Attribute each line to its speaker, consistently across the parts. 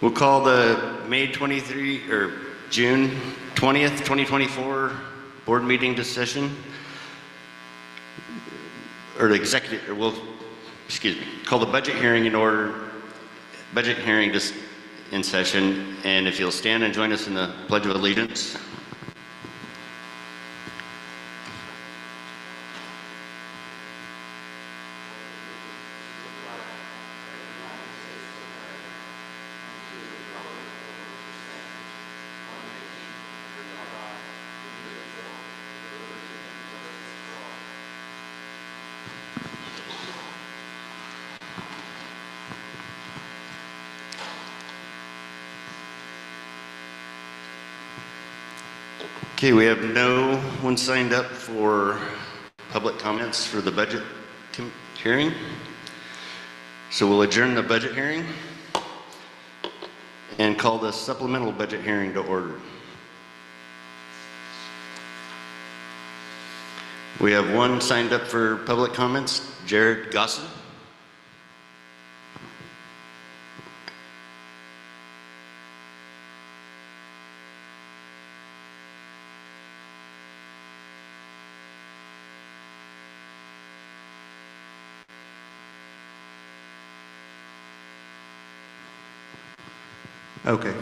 Speaker 1: We'll call the May 23 or June 20th, 2024 board meeting to session. Or the executive, or we'll, excuse me, call the budget hearing in order, budget hearing just in session. And if you'll stand and join us in the Pledge of Allegiance. Okay, we have no one signed up for public comments for the budget hearing. So we'll adjourn the budget hearing and call the supplemental budget hearing to order. We have one signed up for public comments, Jared Gosson.
Speaker 2: Okay,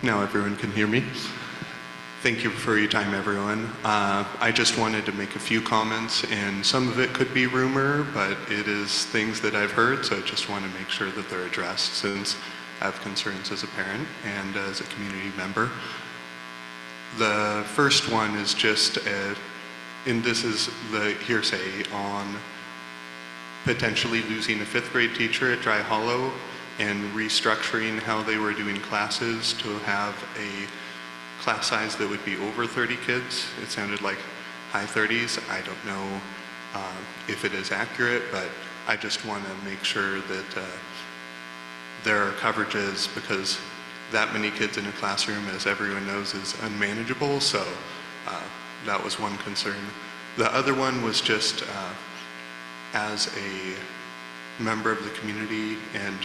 Speaker 2: now everyone can hear me. Thank you for your time, everyone. I just wanted to make a few comments, and some of it could be rumor, but it is things that I've heard, so I just want to make sure that they're addressed since I have concerns as a parent and as a community member. The first one is just, and this is the hearsay on potentially losing a 5th grade teacher at Dry Hollow and restructuring how they were doing classes to have a class size that would be over 30 kids. It sounded like high 30s. I don't know if it is accurate, but I just want to make sure that there are coverages, because that many kids in a classroom, as everyone knows, is unmanageable. So that was one concern. The other one was just as a member of the community and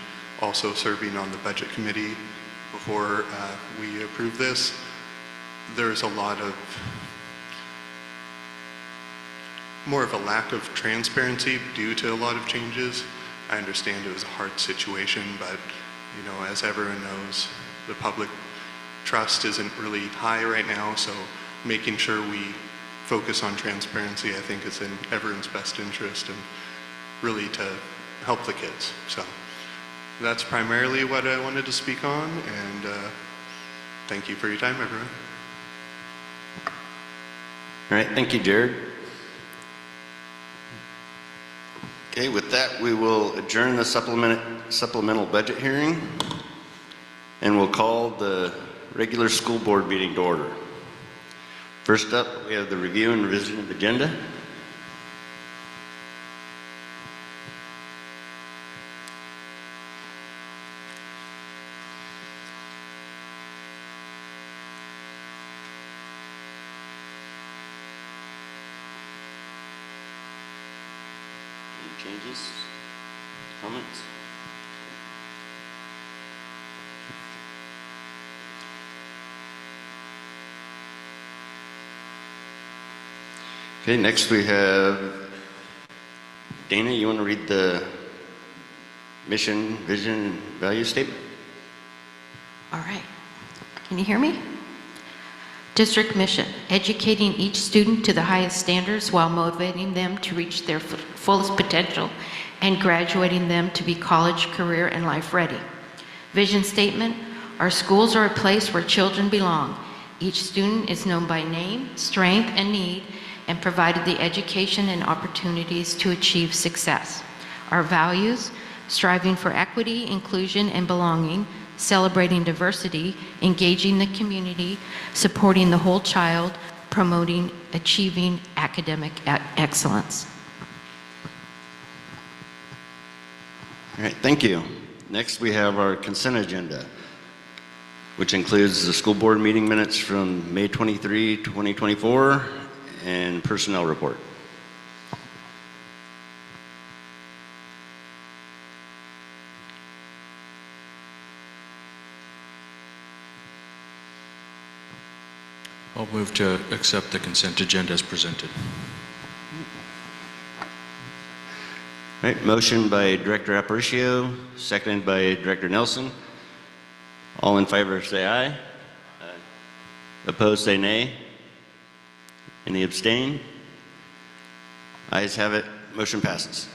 Speaker 2: also serving on the budget committee before we approve this, there's a lot of more of a lack of transparency due to a lot of changes. I understand it was a hard situation, but you know, as everyone knows, the public trust isn't really high right now, so making sure we focus on transparency, I think, is in everyone's best interest and really to help the kids. So that's primarily what I wanted to speak on, and thank you for your time, everyone.
Speaker 1: All right, thank you, Jared. Okay, with that, we will adjourn the supplemental budget hearing, and we'll call the regular school board meeting to order. First up, we have the review and revision of the agenda. Changes, comments? Okay, next we have Dana. You want to read the mission, vision, and value statement?
Speaker 3: All right. Can you hear me? District mission: educating each student to the highest standards while motivating them to reach their fullest potential and graduating them to be college, career, and life ready. Vision statement: our schools are a place where children belong. Each student is known by name, strength, and need, and provided the education and opportunities to achieve success. Our values: striving for equity, inclusion, and belonging, celebrating diversity, engaging the community, supporting the whole child, promoting achieving academic excellence.
Speaker 1: All right, thank you. Next, we have our consent agenda, which includes the school board meeting minutes from May 23, 2024, and personnel report.
Speaker 4: I'll move to accept the consent agenda as presented.
Speaker 1: All right, motion by Director Aparicio, seconded by Director Nelson. All in favor say aye. Aye. Opposed say nay. Any abstain? Ayes have it, motion passes.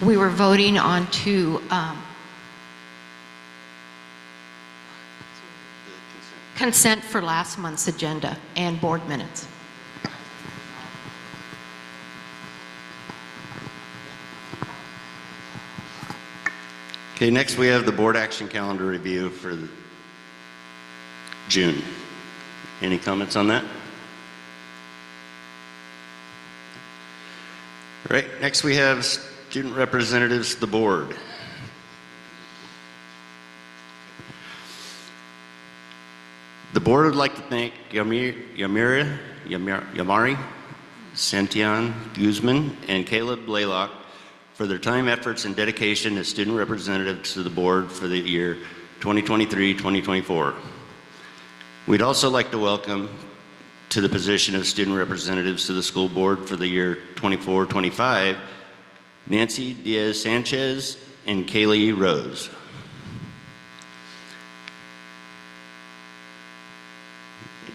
Speaker 3: We were voting on two consent for last month's agenda and board minutes.
Speaker 1: Okay, next we have the board action calendar review for June. Any comments on that? All right, next we have student representatives to the board. The board would like to thank Yamari, Santian Guzman, and Caleb Blaylock for their time, efforts, and dedication as student representatives to the board for the year 2023-2024. We'd also like to welcome to the position of student representatives to the school board for the year 24-25, Nancy Diaz-Sanchez and Kaylee Rose.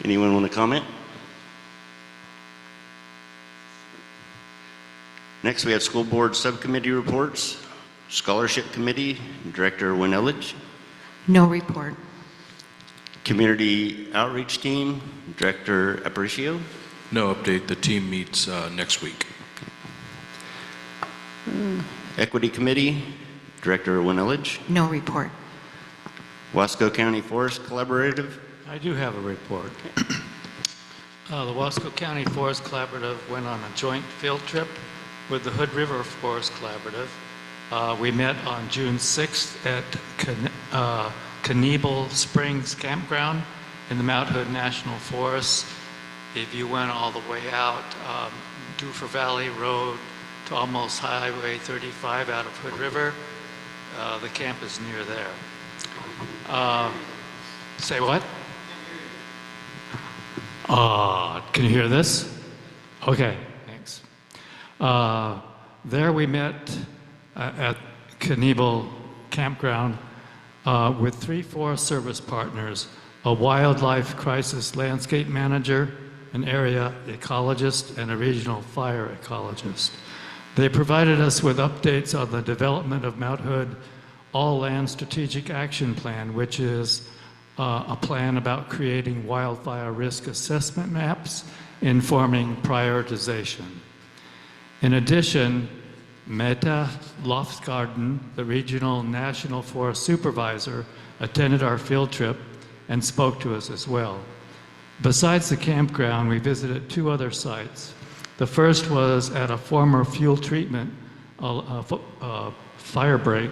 Speaker 1: Anyone want to comment? Next, we have school board subcommittee reports. Scholarship Committee, Director Winelage.
Speaker 3: No report.
Speaker 1: Community Outreach Team, Director Aparicio.
Speaker 4: No update. The team meets next week.
Speaker 1: Equity Committee, Director Winelage.
Speaker 3: No report.
Speaker 1: Wasco County Forest Collaborative.
Speaker 5: I do have a report. The Wasco County Forest Collaborative went on a joint field trip with the Hood River Forest Collaborative. We met on June 6th at Knievel Springs Campground in the Mount Hood National Forest. If you went all the way out Duffer Valley Road to almost Highway 35 out of Hood River, the camp is near there. Say what? Can you hear this? Okay, thanks. There we met at Knievel Campground with 3 Forest Service partners, a wildlife crisis landscape manager, an area ecologist, and a regional fire ecologist. They provided us with updates on the development of Mount Hood All-Land Strategic Action Plan, which is a plan about creating wildfire risk assessment maps, informing prioritization. In addition, Meta Lofsgarden, the regional national forest supervisor, attended our field trip and spoke to us as well. Besides the campground, we visited 2 other sites. The first was at a former fuel treatment fire break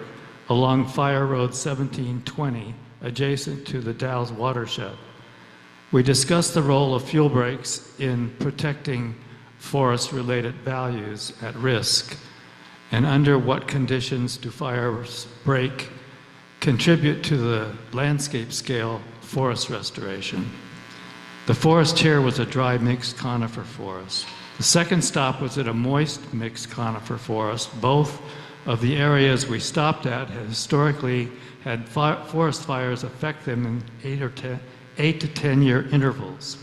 Speaker 5: along Fire Road 1720, adjacent to the Dalles watershed. We discussed the role of fuel breaks in protecting forest-related values at risk, and under what conditions do fires break contribute to the landscape scale forest restoration. The forest here was a dry mixed conifer forest. The second stop was at a moist mixed conifer forest. Both of the areas we stopped at had historically had forest fires affect them in 8 to 10 year intervals.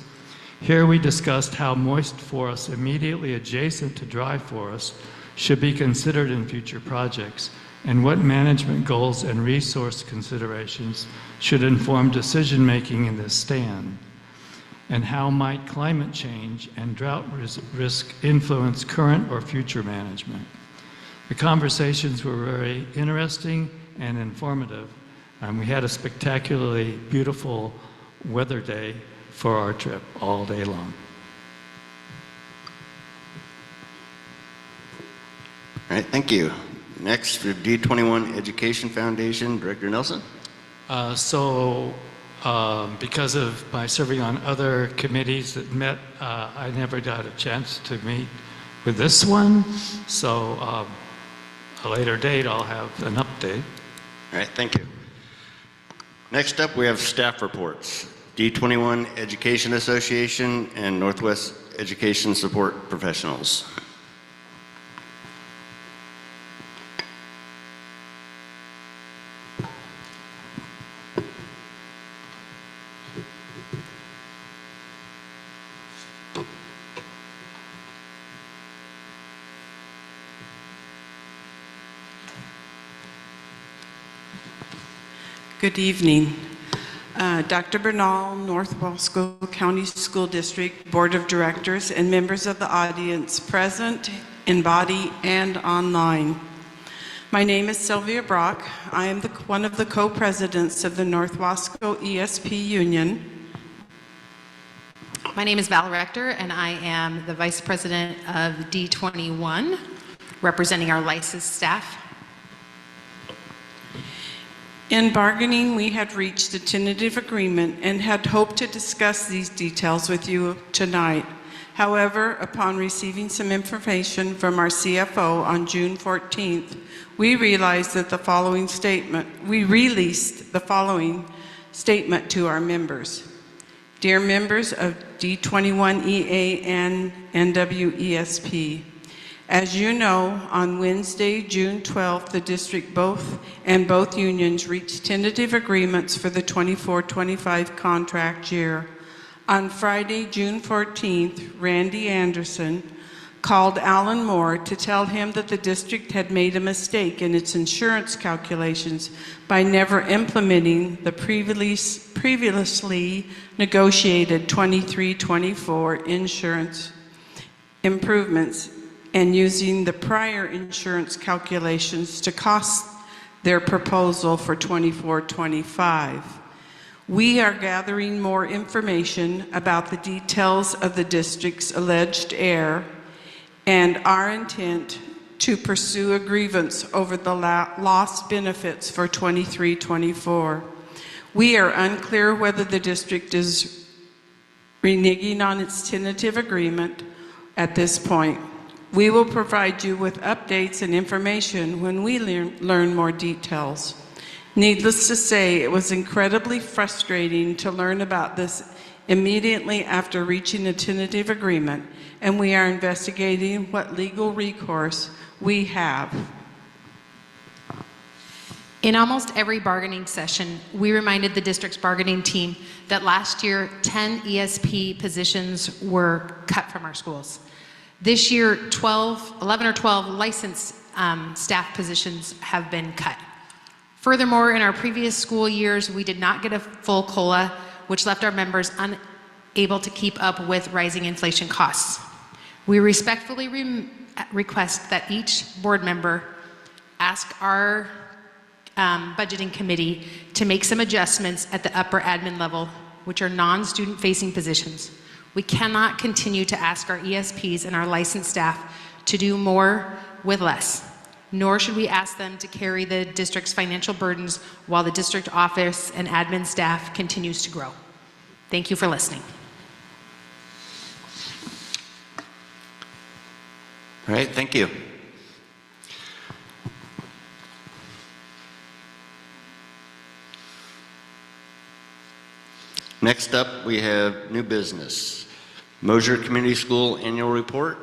Speaker 5: Here we discussed how moist forests immediately adjacent to dry forests should be considered in future projects, and what management goals and resource considerations should inform decision-making in this stand, and how might climate change and drought risk influence current or future management. The conversations were very interesting and informative, and we had a spectacularly beautiful weather day for our trip all day long.
Speaker 1: All right, thank you. Next, for D21 Education Foundation, Director Nelson.
Speaker 5: Because of my serving on other committees that met, I never got a chance to meet with this one. So a later date, I'll have an update.
Speaker 1: All right, thank you. Next up, we have staff reports. D21 Education Association and Northwest Education Support Professionals.
Speaker 6: Good evening. Dr. Bernal, North Wasco County School District Board of Directors, and members of the audience present in body and online. My name is Sylvia Brock. I am one of the co-presidents of the North Wasco ESP Union.
Speaker 7: My name is Val Rector, and I am the Vice President of D21, representing our licensed staff.
Speaker 6: In bargaining, we had reached a tentative agreement and had hoped to discuss these details with you tonight. However, upon receiving some information from our CFO on June 14th, we released the following statement to our members. Dear members of D21EA and NWCSD, as you know, on Wednesday, June 12th, the district both unions reached tentative agreements for the 24-25 contract year. On Friday, June 14th, Randy Anderson called Alan Moore to tell him that the district had made a mistake in its insurance calculations by never implementing the previously negotiated 23-24 insurance improvements and using the prior insurance calculations to cost their proposal for 24-25. We are gathering more information about the details of the district's alleged error and our intent to pursue a grievance over the lost benefits for 23-24. We are unclear whether the district is reneging on its tentative agreement at this point. We will provide you with updates and information when we learn more details. Needless to say, it was incredibly frustrating to learn about this immediately after reaching a tentative agreement, and we are investigating what legal recourse we have.
Speaker 7: In almost every bargaining session, we reminded the district's bargaining team that last year, 10 ESP positions were cut from our schools. This year, 11 or 12 licensed staff positions have been cut. Furthermore, in our previous school years, we did not get a full COLA, which left our members unable to keep up with rising inflation costs. We respectfully request that each board member ask our budgeting committee to make some adjustments at the upper admin level, which are non-student facing positions. We cannot continue to ask our ESPs and our licensed staff to do more with less, nor should we ask them to carry the district's financial burdens while the district office and admin staff continues to grow. Thank you for listening.
Speaker 1: All right, thank you. Next up, we have new business. Mosier Community School Annual Report.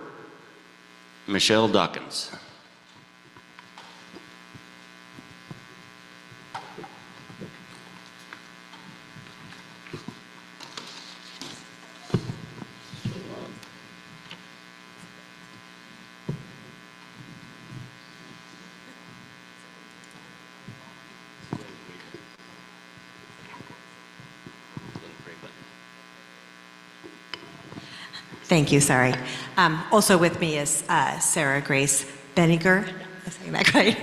Speaker 1: Michelle Dawkins.
Speaker 8: Thank you, sorry. Also with me is Sarah Grace Benninger. Am I saying that right?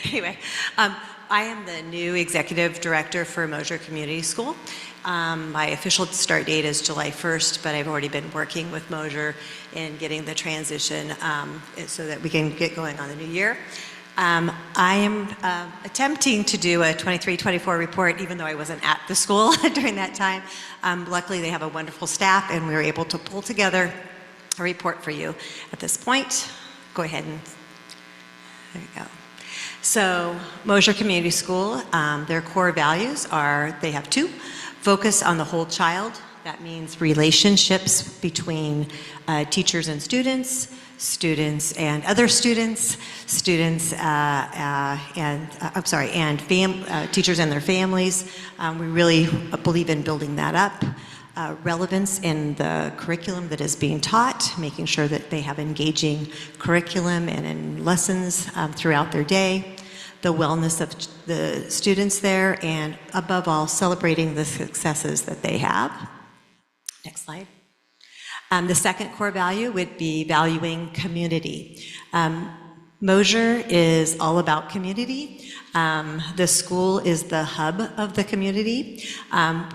Speaker 8: Anyway, I am the new executive director for Mosier Community School. My official start date is July 1st, but I've already been working with Mosier in getting the transition so that we can get going on the new year. I am attempting to do a 23-24 report, even though I wasn't at the school during that time. Luckily, they have a wonderful staff, and we were able to pull together a report for you at this point. Go ahead and, there you go. So, Mosier Community School, their core values are, they have two: focus on the whole child. That means relationships between teachers and students, students and other students, teachers and their families. We really believe in building that up. Relevance in the curriculum that is being taught, making sure that they have engaging curriculum and in lessons throughout their day. The wellness of the students there, and above all, celebrating the successes that they have. Next slide. The second core value would be valuing community. Mosier is all about community. The school is the hub of the community.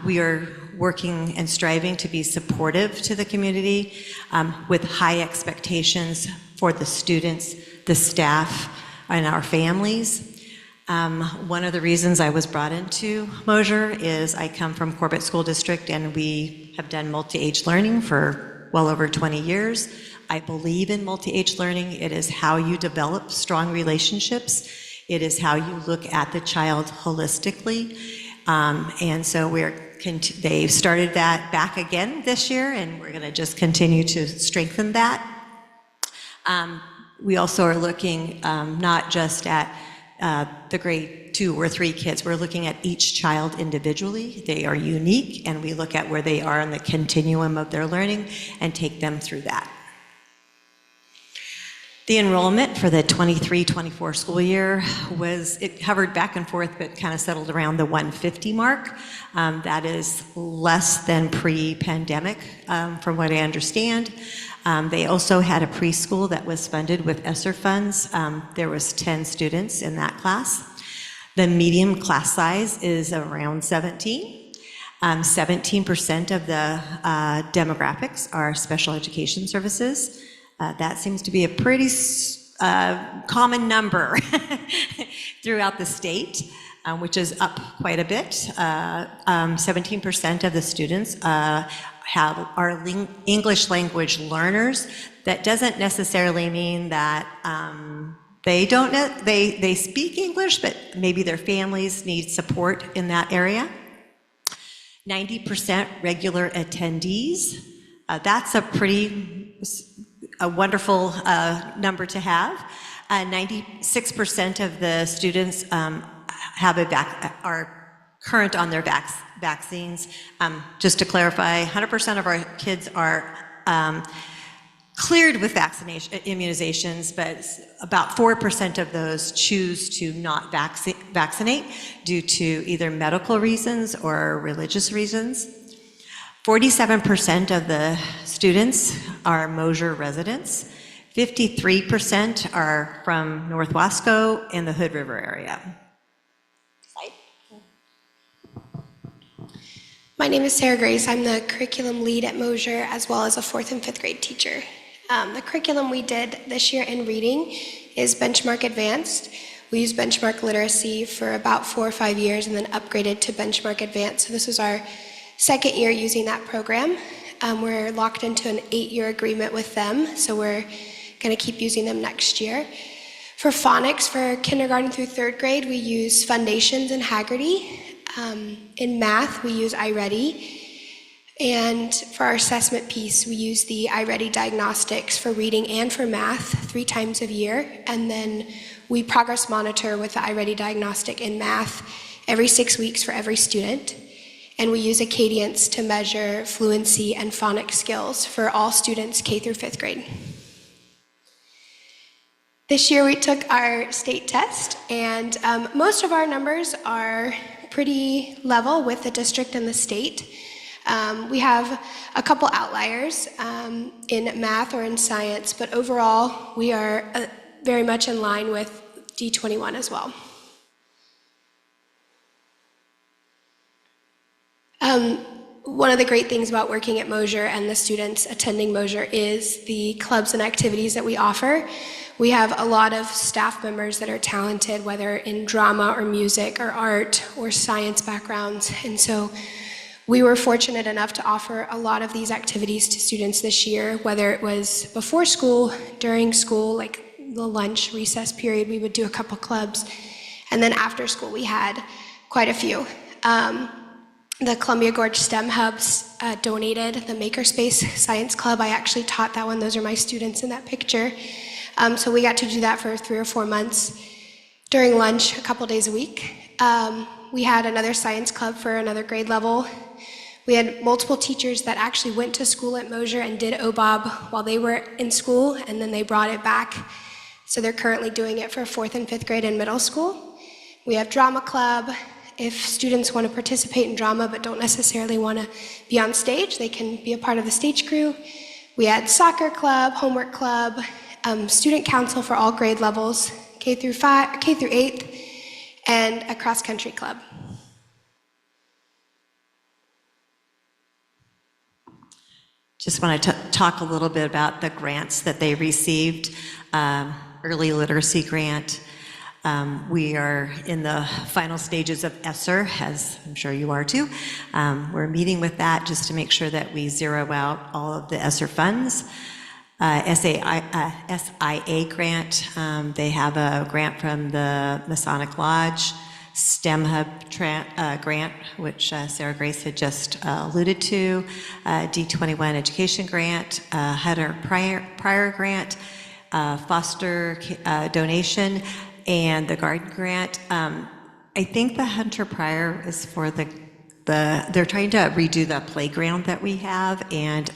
Speaker 8: We are working and striving to be supportive to the community with high expectations for the students, the staff, and our families. One of the reasons I was brought into Mosier is I come from Corbett School District, and we have done multi-age learning for well over 20 years. I believe in multi-age learning. It is how you develop strong relationships. It is how you look at the child holistically. And so they've started that back again this year, and we're going to just continue to strengthen that. We also are looking not just at the grade 2 or 3 kids. We're looking at each child individually. They are unique, and we look at where they are in the continuum of their learning and take them through that. The enrollment for the 23-24 school year it hovered back and forth, but kind of settled around the 150 mark. That is less than pre-pandemic, from what I understand. They also had a preschool that was funded with ESSER funds. There was 10 students in that class. The median class size is around 17. 17% of the demographics are special education services. That seems to be a pretty common number throughout the state, which is up quite a bit. 17% of the students are English language learners. That doesn't necessarily mean that they speak English, but maybe their families need support in that area. 90% regular attendees. That's a wonderful number to have. 96% of the students are current on their vaccines. Just to clarify, 100% of our kids are cleared with immunizations, but about 4% of those choose to not vaccinate due to either medical reasons or religious reasons. 47% of the students are Mosier residents. 53% are from North Wasco and the Hood River area.
Speaker 9: My name is Sarah Grace. I'm the curriculum lead at Mosier, as well as a 4th and 5th grade teacher. The curriculum we did this year in reading is Benchmark Advanced. We used Benchmark Literacy for about 4 or 5 years and then upgraded to Benchmark Advanced. So this was our 2nd year using that program. We're locked into an 8-year agreement with them, so we're going to keep using them next year. For phonics, for kindergarten through 3rd grade, we use Foundations and Haggerty. In math, we use iReady. And for our assessment piece, we use the iReady diagnostics for reading and for math 3 times a year. And then we progress monitor with the iReady diagnostic in math every 6 weeks for every student. And we use Acadience to measure fluency and phonics skills for all students K through 5th grade. This year we took our state test, and most of our numbers are pretty level with the district and the state. We have a couple outliers in math or in science, but overall we are very much in line with D21 as well. one of the great things about working at Mosier and the students attending Mosier is the clubs and activities that we offer. We have a lot of staff members that are talented, whether in drama or music or art or science backgrounds. And so we were fortunate enough to offer a lot of these activities to students this year, whether it was before school, during school, like the lunch recess period, we would do a couple clubs. And then after school, we had quite a few. The Columbia Gorge STEM Hubs donated the Makerspace Science Club. I actually taught that one. Those are my students in that picture. So we got to do that for 3 or 4 months during lunch, a couple days a week. We had another science club for another grade level. We had multiple teachers that actually went to school at Mosier and did OBOB while they were in school, and then they brought it back. So they're currently doing it for 4th and 5th grade in middle school. We have drama club. If students want to participate in drama but don't necessarily want to be on stage, they can be a part of the stage crew. We had soccer club, homework club, student council for all grade levels, K through 8th, and a cross-country club.
Speaker 8: Just want to talk a little bit about the grants that they received. Early literacy grant. We are in the final stages of ESSER, as I'm sure you are too. We're meeting with that just to make sure that we zero out all of the ESSER funds. SIA grant, they have a grant from the Masonic Lodge, STEM Hub grant, which Sarah Grace had just alluded to, D21 education grant, Hunter Prior grant, foster donation, and the garden grant. I think the Hunter Prior is for they're trying to redo the playground that we have, and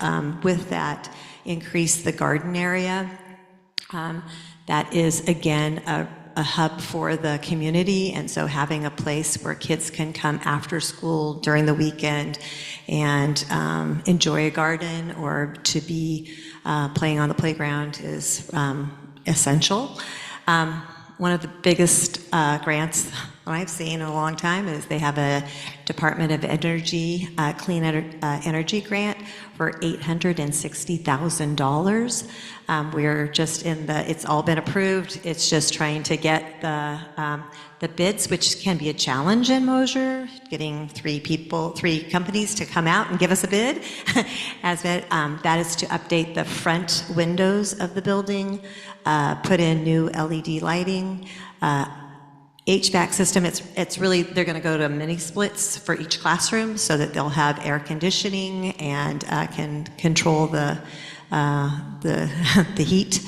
Speaker 8: with that, increase the garden area. That is, again, a hub for the community, and so having a place where kids can come after school during the weekend and enjoy a garden or to be playing on the playground is essential. One of the biggest grants I've seen in a long time is they have a Department of Energy clean energy grant for $860,000. We're just in it's all been approved. It's just trying to get the bids, which can be a challenge in Mosier, getting three companies to come out and give us a bid. That is to update the front windows of the building, put in new LED lighting, HVAC system. It's really, they're going to go to mini splits for each classroom so that they'll have air conditioning and can control the heat,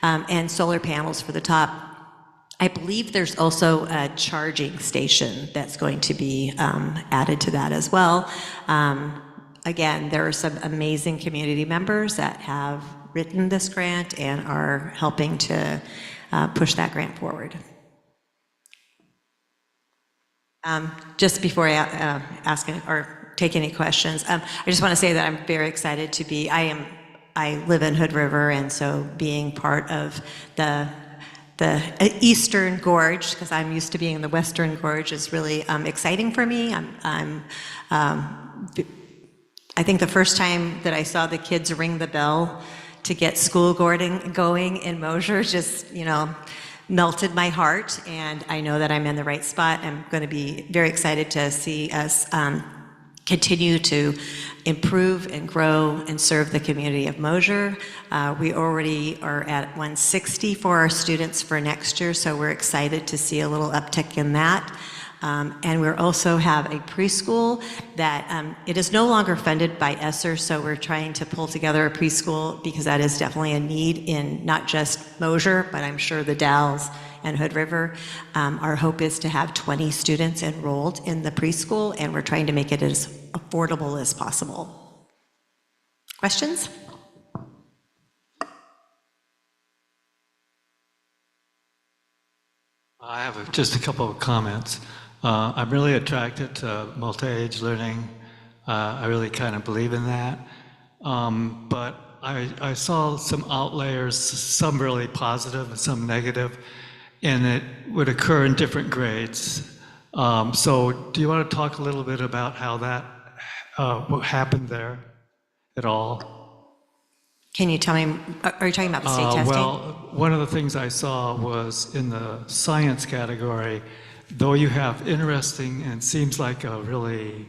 Speaker 8: and solar panels for the top. I believe there's also a charging station that's going to be added to that as well. Again, there are some amazing community members that have written this grant and are helping to push that grant forward. Just before I ask or take any questions, I just want to say that I'm very excited to be, I live in Hood River, and so being part of the Eastern Gorge, because I'm used to being in the Western Gorge, is really exciting for me. I think the first time that I saw the kids ring the bell to get school going in Mosier just, melted my heart, and I know that I'm in the right spot. I'm going to be very excited to see us continue to improve and grow and serve the community of Mosier. We already are at 160 for our students for next year, so we're excited to see a little uptick in that. And we also have a preschool that it is no longer funded by ESSER, so we're trying to pull together a preschool because that is definitely a need in not just Mosier, but I'm sure the Dalles and Hood River. Our hope is to have 20 students enrolled in the preschool, and we're trying to make it as affordable as possible. Questions?
Speaker 5: I have just a couple of comments. I'm really attracted to multi-age learning. I really kind of believe in that. But I saw some outliers, some really positive and some negative, and it would occur in different grades. So do you want to talk a little bit about how that what happened there at all?
Speaker 8: Can you tell me, are you talking about the state testing?
Speaker 5: Well, one of the things I saw was in the science category, though you have interesting and seems like a really,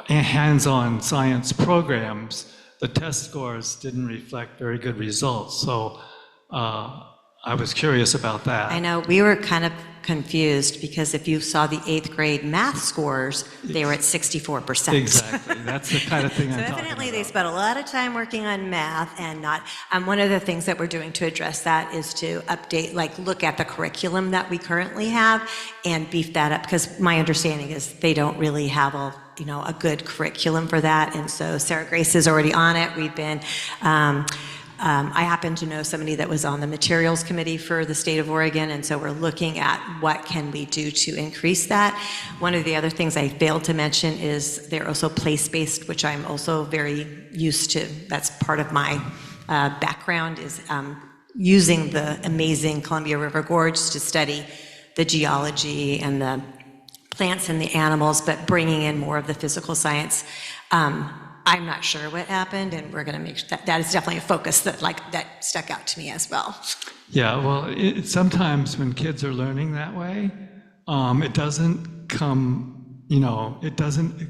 Speaker 5: hands-on science programs, the test scores didn't reflect very good results. So I was curious about that.
Speaker 8: I know, we were kind of confused because if you saw the 8th grade math scores, they were at 64%.
Speaker 5: Exactly, that's the kind of thing I'm
Speaker 8: So
Speaker 5: talking
Speaker 8: evidently they
Speaker 5: about.
Speaker 8: spent a lot of time working on math and not, one of the things that we're doing to address that is to update, like look at the curriculum that we currently have and beef that up, because my understanding is they don't really have a good curriculum for that. And so Sarah Grace is already on it. We've been, I happen to know somebody that was on the materials committee for the state of Oregon, and so we're looking at what can we do to increase that. One of the other things I failed to mention is they're also place-based, which I'm also very used to. That's part of my background is using the amazing Columbia River Gorge to study the geology and the plants and the animals, but bringing in more of the physical science. I'm not sure what happened, and we're going to make sure that is definitely a focus that stuck out to me as well.
Speaker 5: Yeah, well, sometimes when kids are learning that way, it doesn't come, it doesn't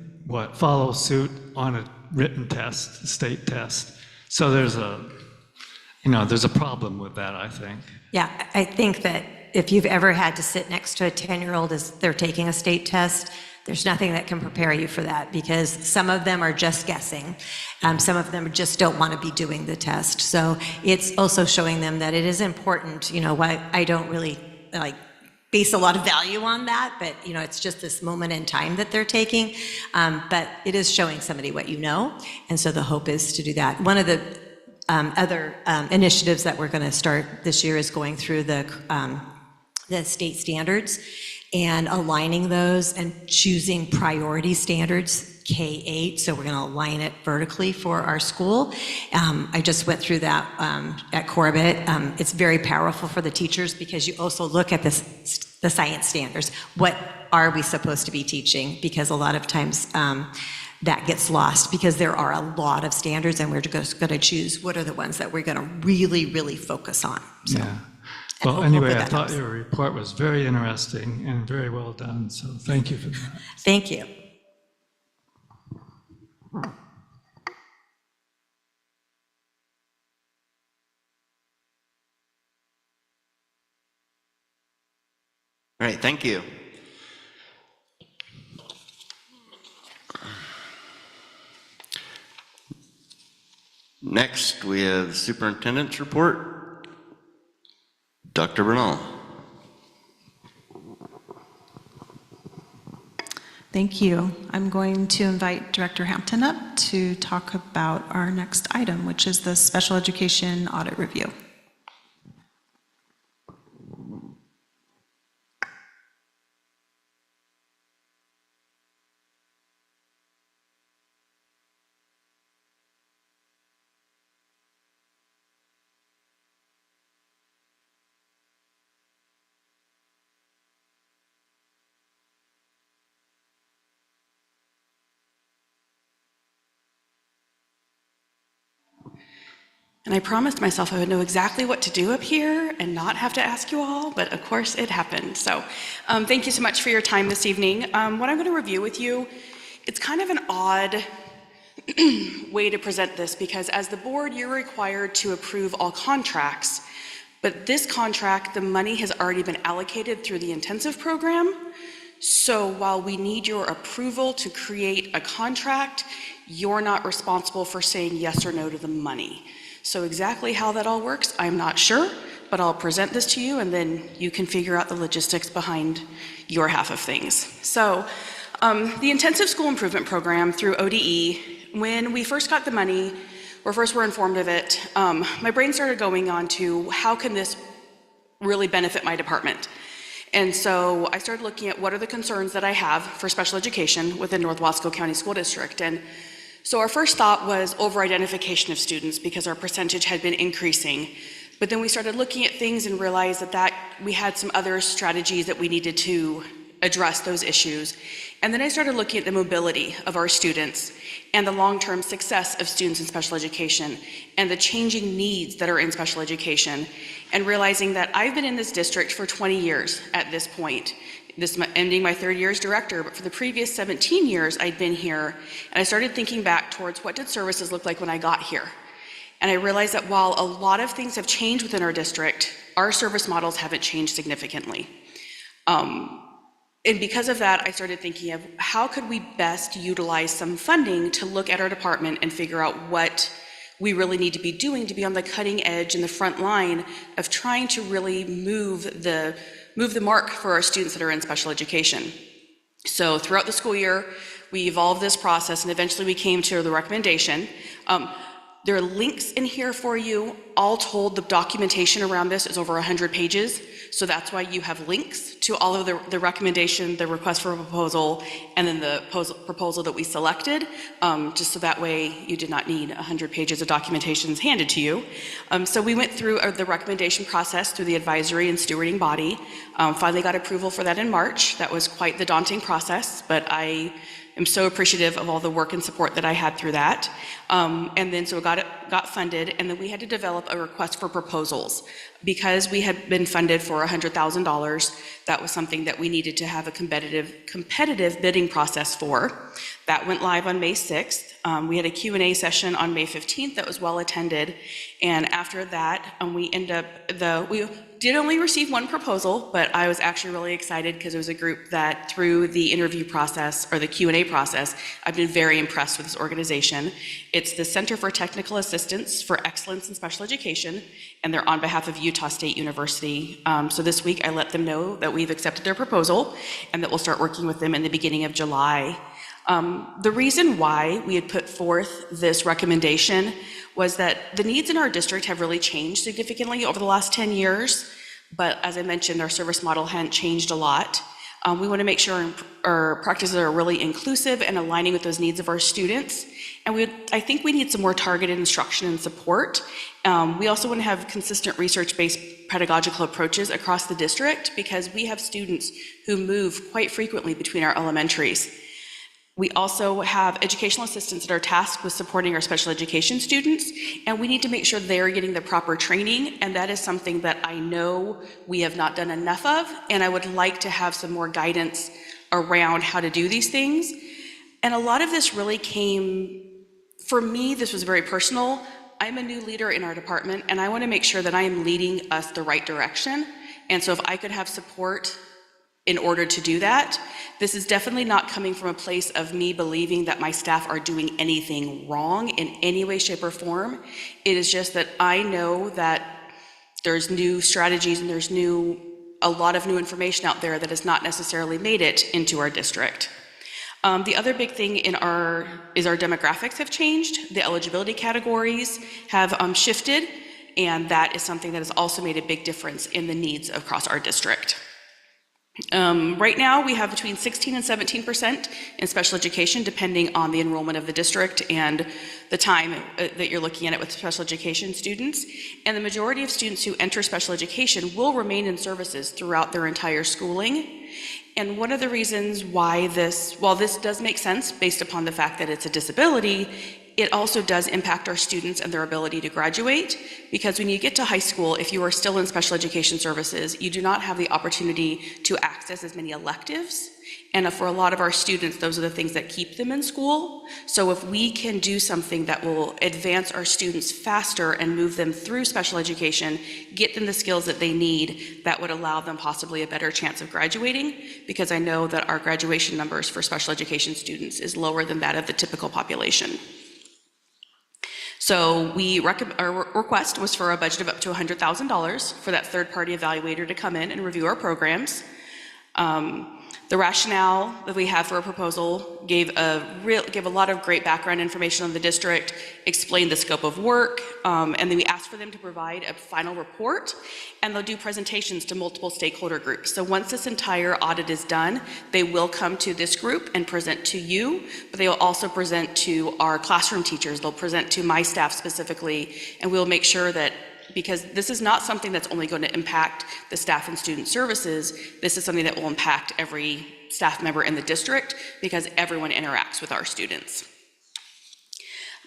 Speaker 5: follow suit on a written test, a state test. So there's a problem with that, I think.
Speaker 8: Yeah, I think that if you've ever had to sit next to a 10-year-old as they're taking a state test, there's nothing that can prepare you for that, because some of them are just guessing. Some of them just don't want to be doing the test. So it's also showing them that it is important, I don't really base a lot of value on that, but it's just this moment in time that they're taking. But it is showing somebody what you know. And so the hope is to do that. One of the other initiatives that we're going to start this year is going through the state standards and aligning those and choosing priority standards, K-8, so we're going to align it vertically for our school. I just went through that at Corbett. It's very powerful for the teachers because you also look at the science standards. What are we supposed to be teaching? Because a lot of times that gets lost because there are a lot of standards, and we're just going to choose what are the ones that we're going to really, really focus on. So.
Speaker 5: Yeah. Well, anyway, I thought your report was very interesting and very well done, so thank you for that.
Speaker 8: Thank you.
Speaker 1: All right, thank you. Next, we have the superintendent's report. Dr. Bernal.
Speaker 10: Thank you. I'm going to invite Director Hampton up to talk about our next item, which is the special education audit review.
Speaker 11: And I promised myself I would know exactly what to do up here and not have to ask you all, but of course it happened. So thank you so much for your time this evening. What I'm going to review with you, it's kind of an odd way to present this because as the board, you're required to approve all contracts, but this contract, the money has already been allocated through the intensive program. So while we need your approval to create a contract, you're not responsible for saying yes or no to the money. So exactly how that all works, I'm not sure, but I'll present this to you and then you can figure out the logistics behind your half of things. So the Intensive School Improvement Program through ODE, when we first got the money, or first were informed of it, my brain started going on to how can this really benefit my department? And so I started looking at what are the concerns that I have for special education within North Wasco County School District. And so our first thought was over-identification of students because our percentage had been increasing. But then we started looking at things and realized that we had some other strategies that we needed to address those issues. And then I started looking at the mobility of our students and the long-term success of students in special education and the changing needs that are in special education, and realizing that I've been in this district for 20 years at this point. This ending my 3rd year as director, but for the previous 17 years I'd been here, and I started thinking back towards what did services look like when I got here. And I realized that while a lot of things have changed within our district, our service models haven't changed significantly. And because of that, I started thinking of how could we best utilize some funding to look at our department and figure out what we really need to be doing to be on the cutting edge and the front line of trying to really move the mark for our students that are in special education. So throughout the school year, we evolved this process, and eventually we came to the recommendation. There are links in here for you. All told, the documentation around this is over 100 pages. So that's why you have links to all of the recommendation, the request for a proposal, and then the proposal that we selected, just so that way you did not need 100 pages of documentations handed to you. So we went through the recommendation process through the advisory and stewarding body. Finally got approval for that in March. That was quite the daunting process, but I am so appreciative of all the work and support that I had through that. And then so it got funded, and then we had to develop a request for proposals. Because we had been funded for $100,000, that was something that we needed to have a competitive bidding process for. That went live on May 6th. We had a Q&A session on May 15th that was well attended. And after that, we did only receive one proposal, but I was actually really excited because it was a group that through the interview process or the Q&A process, I've been very impressed with this organization. It's the Center for Technical Assistance for Excellence in Special Education, and they're on behalf of Utah State University. So this week I let them know that we've accepted their proposal and that we'll start working with them in the beginning of July. The reason why we had put forth this recommendation was that the needs in our district have really changed significantly over the last 10 years, but as I mentioned, our service model hadn't changed a lot. We want to make sure our practices are really inclusive and aligning with those needs of our students. And I think we need some more targeted instruction and support. We also want to have consistent research-based pedagogical approaches across the district because we have students who move quite frequently between our elementaries. We also have educational assistants that are tasked with supporting our special education students, and we need to make sure they're getting the proper training, and that is something that I know we have not done enough of, and I would like to have some more guidance around how to do these things. And a lot of this really came, for me, this was very personal. I'm a new leader in our department, and I want to make sure that I am leading us the right direction, and so if I could have support in order to do that. This is definitely not coming from a place of me believing that my staff are doing anything wrong in any way, shape, or form. It is just that I know that there's new strategies and there's a lot of new information out there that has not necessarily made it into our district. The other big thing is our demographics have changed. The eligibility categories have shifted, and that is something that has also made a big difference in the needs across our district. Right now, we have between 16 and 17% in special education, depending on the enrollment of the district and the time that you're looking at it with special education students. And the majority of students who enter special education will remain in services throughout their entire schooling. And one of the reasons why while this does make sense based upon the fact that it's a disability, it also does impact our students and their ability to graduate, because when you get to high school, if you are still in special education services, you do not have the opportunity to access as many electives. And for a lot of our students, those are the things that keep them in school. So if we can do something that will advance our students faster and move them through special education, get them the skills that they need, that would allow them possibly a better chance of graduating, because I know that our graduation numbers for special education students is lower than that of the typical population. So our request was for a budget of up to $100,000 for that third-party evaluator to come in and review our programs. The rationale that we have for a proposal gave a lot of great background information on the district, explained the scope of work, and then we asked for them to provide a final report, and they'll do presentations to multiple stakeholder groups. So once this entire audit is done, they will come to this group and present to you, but they will also present to our classroom teachers. They'll present to my staff specifically, and we'll make sure that, because this is not something that's only going to impact the staff and student services, this is something that will impact every staff member in the district because everyone interacts with our students.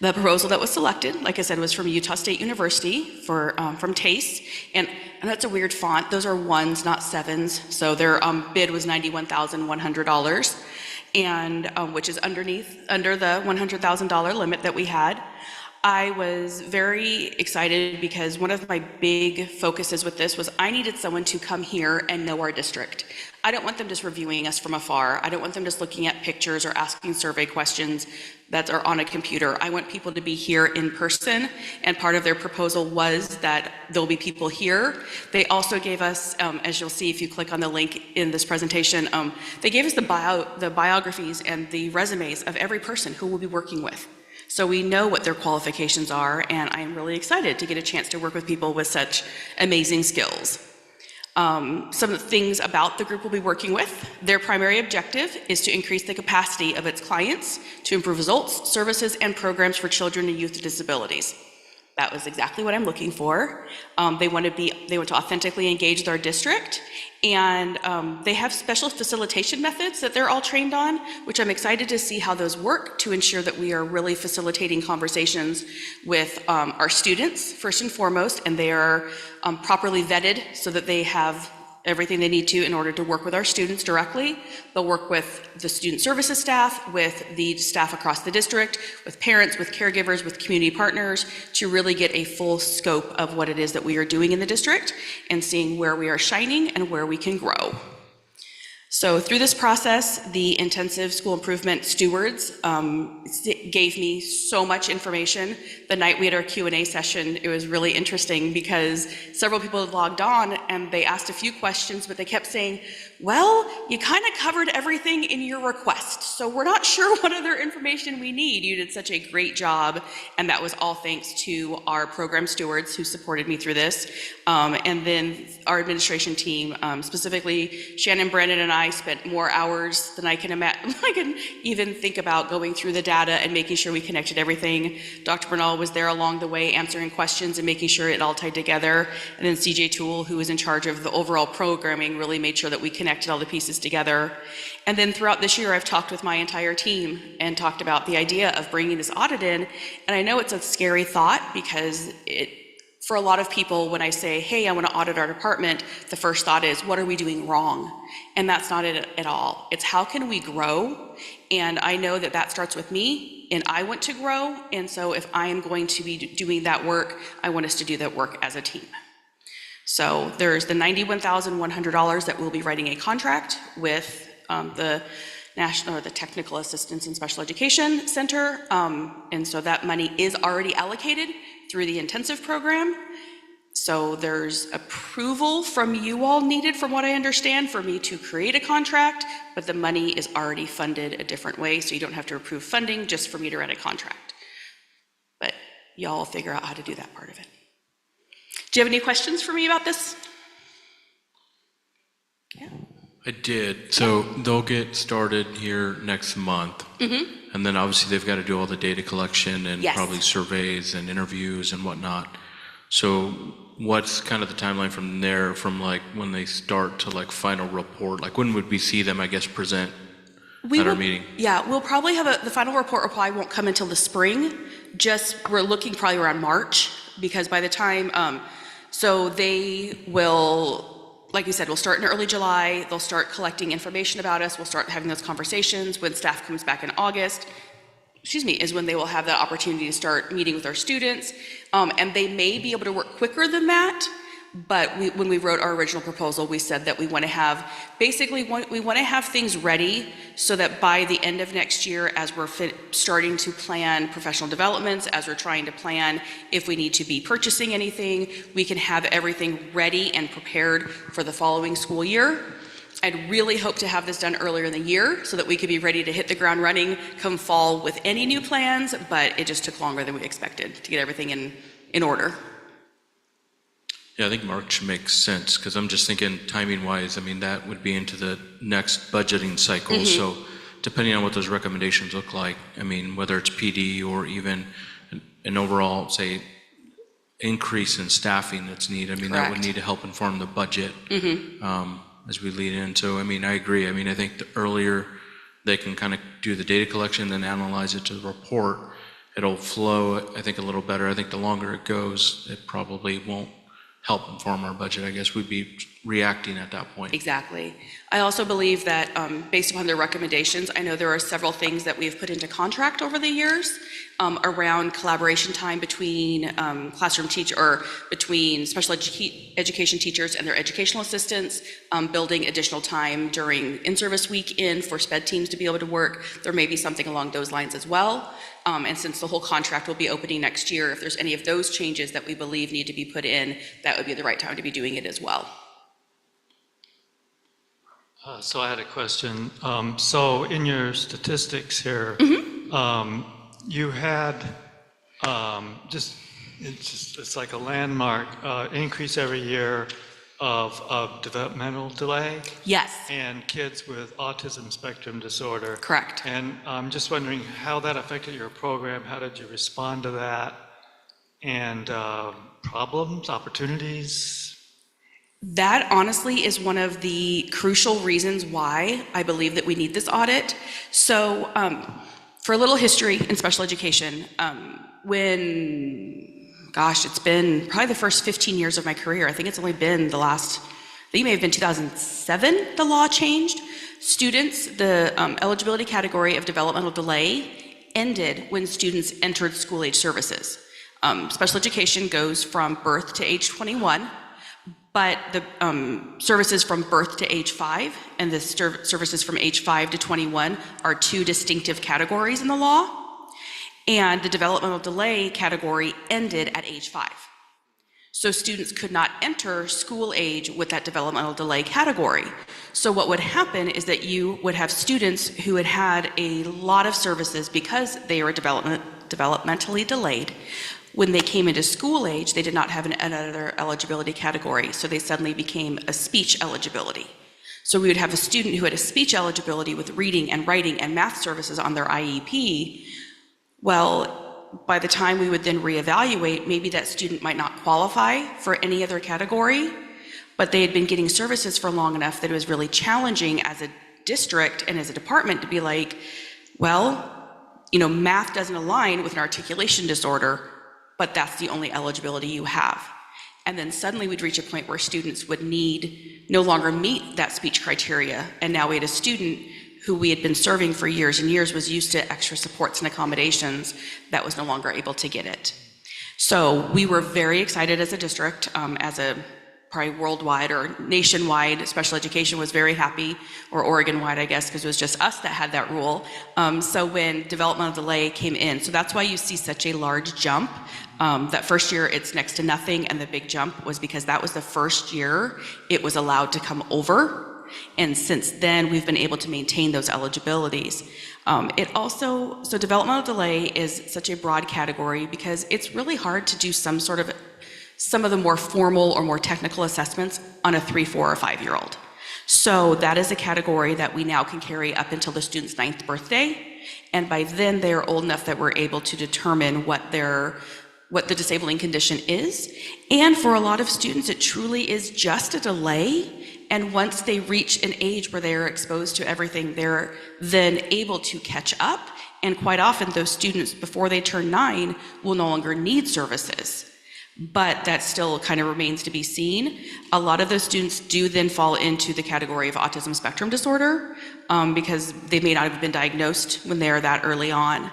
Speaker 11: The proposal that was selected, like I said, was from Utah State University from TASE, and that's a weird font. Those are ones, not sevens. So their bid was $91,100, and which is under the $100,000 limit that we had. I was very excited because one of my big focuses with this was I needed someone to come here and know our district. I don't want them just reviewing us from afar. I don't want them just looking at pictures or asking survey questions that are on a computer. I want people to be here in person, and part of their proposal was that there'll be people here. They also gave us, as you'll see if you click on the link in this presentation, they gave us the biographies and the resumes of every person who we'll be working with. So we know what their qualifications are, and I'm really excited to get a chance to work with people with such amazing skills. Some of the things about the group we'll be working with, their primary objective is to increase the capacity of its clients to improve results, services, and programs for children and youth with disabilities. That was exactly what I'm looking for. They want to authentically engage with our district, and they have special facilitation methods that they're all trained on, which I'm excited to see how those work to ensure that we are really facilitating conversations with our students, first and foremost, and they are properly vetted so that they have everything they need to in order to work with our students directly. They'll work with the student services staff, with the staff across the district, with parents, with caregivers, with community partners, to really get a full scope of what it is that we are doing in the district and seeing where we are shining and where we can grow. So through this process, the intensive school improvement stewards gave me so much information. The night we had our Q&A session, it was really interesting because several people had logged on and they asked a few questions, but they kept saying, well, you kind of covered everything in your request, so we're not sure what other information we need. You did such a great job, and that was all thanks to our program stewards who supported me through this. And then our administration team, specifically Shannon, Brandon, and I spent more hours than I can imagine. I can even think about going through the data and making sure we connected everything. Dr. Bernal was there along the way answering questions and making sure it all tied together. And then CJ Toole, who was in charge of the overall programming, really made sure that we connected all the pieces together. And then throughout this year, I've talked with my entire team and talked about the idea of bringing this audit in. And I know it's a scary thought because for a lot of people, when I say, hey, I want to audit our department, the first thought is, what are we doing wrong? And that's not it at all. It's how can we grow? And I know that that starts with me, and I want to grow. And so if I am going to be doing that work, I want us to do that work as a team. So there's the $91,100 that we'll be writing a contract with the Technical Assistance and Special Education Center. And so that money is already allocated through the intensive program. So there's approval from you all needed, from what I understand, for me to create a contract, but the money is already funded a different way, so you don't have to approve funding just for me to write a contract. But y'all will figure out how to do that part of it. Do you have any questions for me about this? Yeah.
Speaker 4: I did. So they'll get started here next month. Mm-hmm. And then obviously they've got to do all the data collection and
Speaker 11: yes.
Speaker 4: probably surveys and interviews and whatnot. So what's kind of the timeline from there, from like when they start to like final report? Like when would we see them, I guess, present at our meeting? Yeah,
Speaker 11: we'll probably have the final report probably won't come until the spring. We're looking probably around March, because by the time, so they will, like you said, we'll start in early July. They'll start collecting information about us. We'll start having those conversations. When staff comes back in August, is when they will have that opportunity to start meeting with our students. And they may be able to work quicker than that, but when we wrote our original proposal, we said that we want to have, we want to have things ready so that by the end of next year, as we're starting to plan professional developments, as we're trying to plan if we need to be purchasing anything, we can have everything ready and prepared for the following school year. I'd really hope to have this done earlier in the year so that we could be ready to hit the ground running come fall with any new plans, but it just took longer than we expected to get everything in order.
Speaker 4: Yeah, I think March makes sense, because I'm just thinking timing-wise, I mean, that would be into the next budgeting cycle. Mm-hmm. So depending on what those recommendations look like, I mean, whether it's PD or even an overall, say, increase in staffing that's needed, I mean, correct, that would need to help inform the budget. Mm-hmm. as we lead in. So, I mean, I agree. I mean, I think the earlier they can kind of do the data collection, then analyze it to the report, it'll flow, I think, a little better. I think the longer it goes, it probably won't help inform our budget. I guess we'd be reacting at that point.
Speaker 11: Exactly. I also believe that based upon their recommendations, I know there are several things that we've put into contract over the years around collaboration time between classroom teacher or between special education teachers and their educational assistants, building additional time during in-service weekend for SPED teams to be able to work. There may be something along those lines as well. And since the whole contract will be opening next year, if there's any of those changes that we believe need to be put in, that would be the right time to be doing it as well.
Speaker 5: So I had a question. So in your statistics here, you had it's like a landmark increase every year of developmental delay.
Speaker 11: Yes.
Speaker 5: And kids with autism spectrum disorder.
Speaker 11: Correct.
Speaker 5: And I'm just wondering how that affected your program. How did you respond to that? And problems, opportunities?
Speaker 11: That honestly is one of the crucial reasons why I believe that we need this audit. So for a little history in special education, it's been probably the first 15 years of my career. I think it's only been the last, I think it may have been 2007, the law changed. Students, the eligibility category of developmental delay ended when students entered school age services. Special education goes from birth to age 21. But the services from birth to age 5 and the services from age 5 to 21 are two distinctive categories in the law. And the developmental delay category ended at age 5. So students could not enter school age with that developmental delay category. So what would happen is that you would have students who had had a lot of services because they were developmentally delayed. When they came into school age, they did not have another eligibility category, so they suddenly became a speech eligibility. So we would have a student who had a speech eligibility with reading and writing and math services on their IEP. Well, by the time we would then reevaluate, maybe that student might not qualify for any other category, but they had been getting services for long enough that it was really challenging as a district and as a department to be like, well, math doesn't align with an articulation disorder, but that's the only eligibility you have. And then suddenly we'd reach a point where students would no longer meet that speech criteria. And now we had a student who we had been serving for years and years was used to extra supports and accommodations that was no longer able to get it. So we were very excited as a district, as a probably worldwide or nationwide, special education was very happy, or Oregon-wide, I guess, because it was just us that had that rule. So when developmental delay came in, so that's why you see such a large jump. That first year, it's next to nothing, and the big jump was because that was the first year it was allowed to come over. And since then, we've been able to maintain those eligibilities. So developmental delay is such a broad category because it's really hard to do some of the more formal or more technical assessments on a 3, 4, or 5-year-old. So that is a category that we now can carry up until the student's 9th birthday. And by then, they're old enough that we're able to determine what the disabling condition is. And for a lot of students, it truly is just a delay. And once they reach an age where they're exposed to everything, they're then able to catch up. And quite often, those students, before they turn 9, will no longer need services. But that still kind of remains to be seen. A lot of those students do then fall into the category of autism spectrum disorder because they may not have been diagnosed when they are that early on.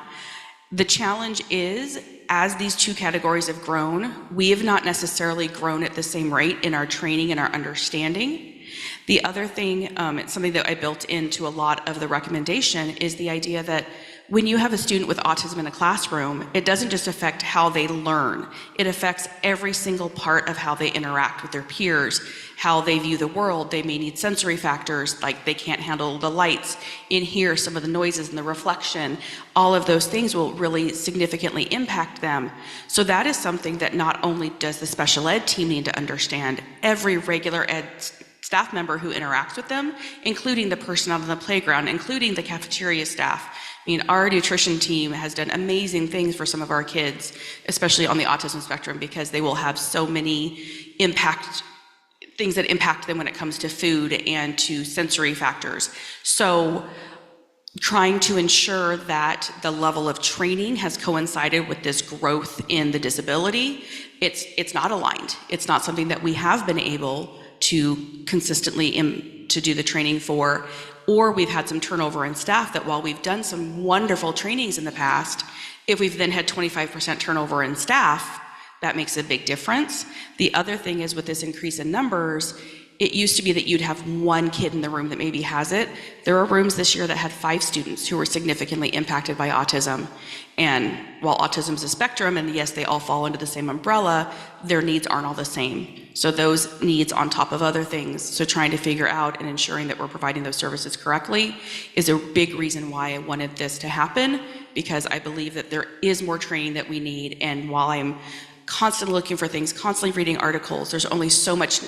Speaker 11: The challenge is, as these two categories have grown, we have not necessarily grown at the same rate in our training and our understanding. The other thing, it's something that I built into a lot of the recommendation, is the idea that when you have a student with autism in a classroom, it doesn't just affect how they learn. It affects every single part of how they interact with their peers, how they view the world. They may need sensory factors, like they can't handle the lights in here, some of the noises and the reflection. All of those things will really significantly impact them. So that is something that not only does the special ed team need to understand, every regular ed staff member who interacts with them, including the person out on the playground, including the cafeteria staff. I mean, our nutrition team has done amazing things for some of our kids, especially on the autism spectrum, because they will have so many impact things that impact them when it comes to food and to sensory factors. So trying to ensure that the level of training has coincided with this growth in the disability, it's not aligned. It's not something that we have been able to consistently to do the training for, or we've had some turnover in staff that while we've done some wonderful trainings in the past, if we've then had 25% turnover in staff, that makes a big difference. The other thing is with this increase in numbers, it used to be that you'd have one kid in the room that maybe has it. There are rooms this year that had 5 students who were significantly impacted by autism. And while autism is a spectrum, and yes, they all fall under the same umbrella, their needs aren't all the same. So those needs on top of other things, so trying to figure out and ensuring that we're providing those services correctly is a big reason why I wanted this to happen, because I believe that there is more training that we need. And while I'm constantly looking for things, constantly reading articles, there's only so much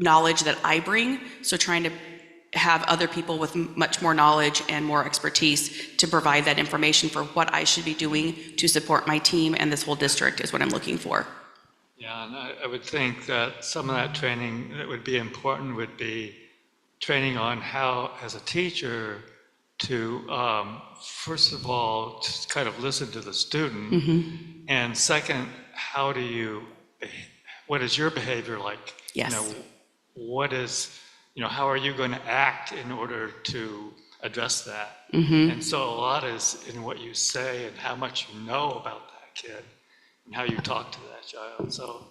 Speaker 11: knowledge that I bring, so trying to have other people with much more knowledge and more expertise to provide that information for what I should be doing to support my team and this whole district is what I'm looking for.
Speaker 5: Yeah, and I would think that some of that training that would be important would be training on how, as a teacher, to first of all, just kind of listen to the student, and second, how do you, what is your behavior like?
Speaker 11: Yes.
Speaker 5: You know, what is, you know, how are you going to act in order to address that? And so a lot is in what you say and how much you know about that kid and how you talk to that child. So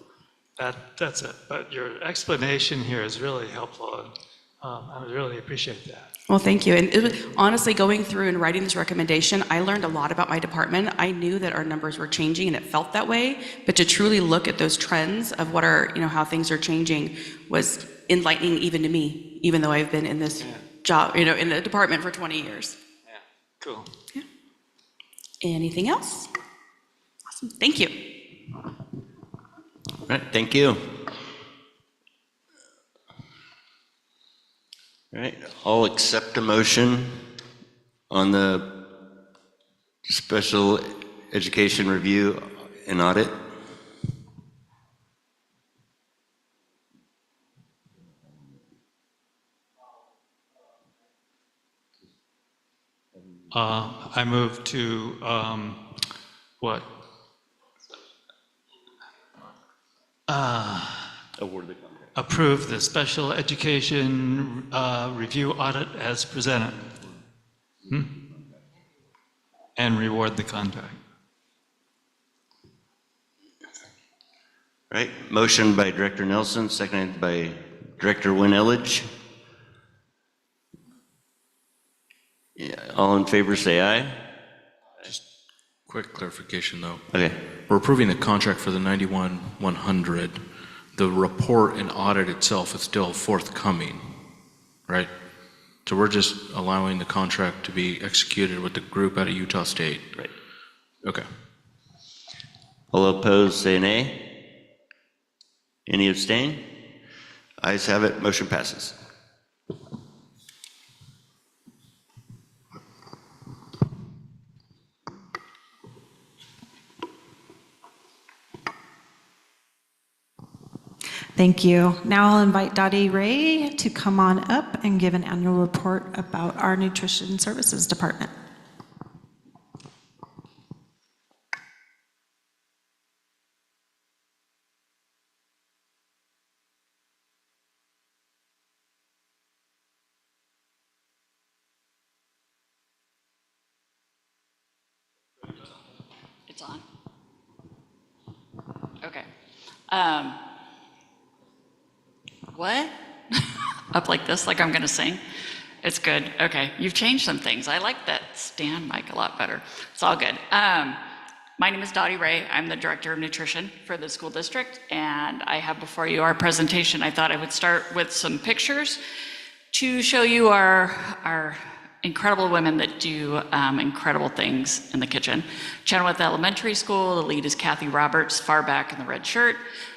Speaker 5: that's it. But your explanation here is really helpful, and I really appreciate that.
Speaker 11: Well, thank you. And it was, honestly, going through and writing this recommendation, I learned a lot about my department. I knew that our numbers were changing and it felt that way, but to truly look at those trends of what are, you know, how things are changing was enlightening even to me, even though I've been in this job, you know, in the department for 20 years.
Speaker 5: Yeah, cool.
Speaker 11: Yeah. Anything else? Awesome. Thank you.
Speaker 1: All right, thank you. All right, I'll accept a motion on the special education review and audit.
Speaker 5: I move to, what?
Speaker 1: Award the contract.
Speaker 5: Approve the special education review audit as presented. And reward the contract.
Speaker 1: All right, motion by Director Nelson, seconded by Director Wynne-Elledge. Yeah, all in favor say aye.
Speaker 4: Quick clarification, though.
Speaker 1: Okay.
Speaker 4: We're approving the contract for the 91-100. The report and audit itself is still forthcoming, right? So we're just allowing the contract to be executed with the group out of Utah State.
Speaker 1: Right.
Speaker 4: Okay.
Speaker 1: All opposed say nay. Any abstain? Ayes have it, motion passes.
Speaker 10: Thank you. Now I'll invite Dottie Ray to come on up and give an annual report about our Nutrition Services Department.
Speaker 12: It's on. Okay. What? Up like this, like I'm going to sing? It's good. Okay. You've changed some things. I like that stand mic a lot better. It's all good. My name is Dottie Ray. I'm the Director of Nutrition for the school district, and I have before you our presentation. I thought I would start with some pictures to show you our incredible women that do incredible things in the kitchen. Chenoweth Elementary School, the lead is Kathy Roberts, far back in the red shirt.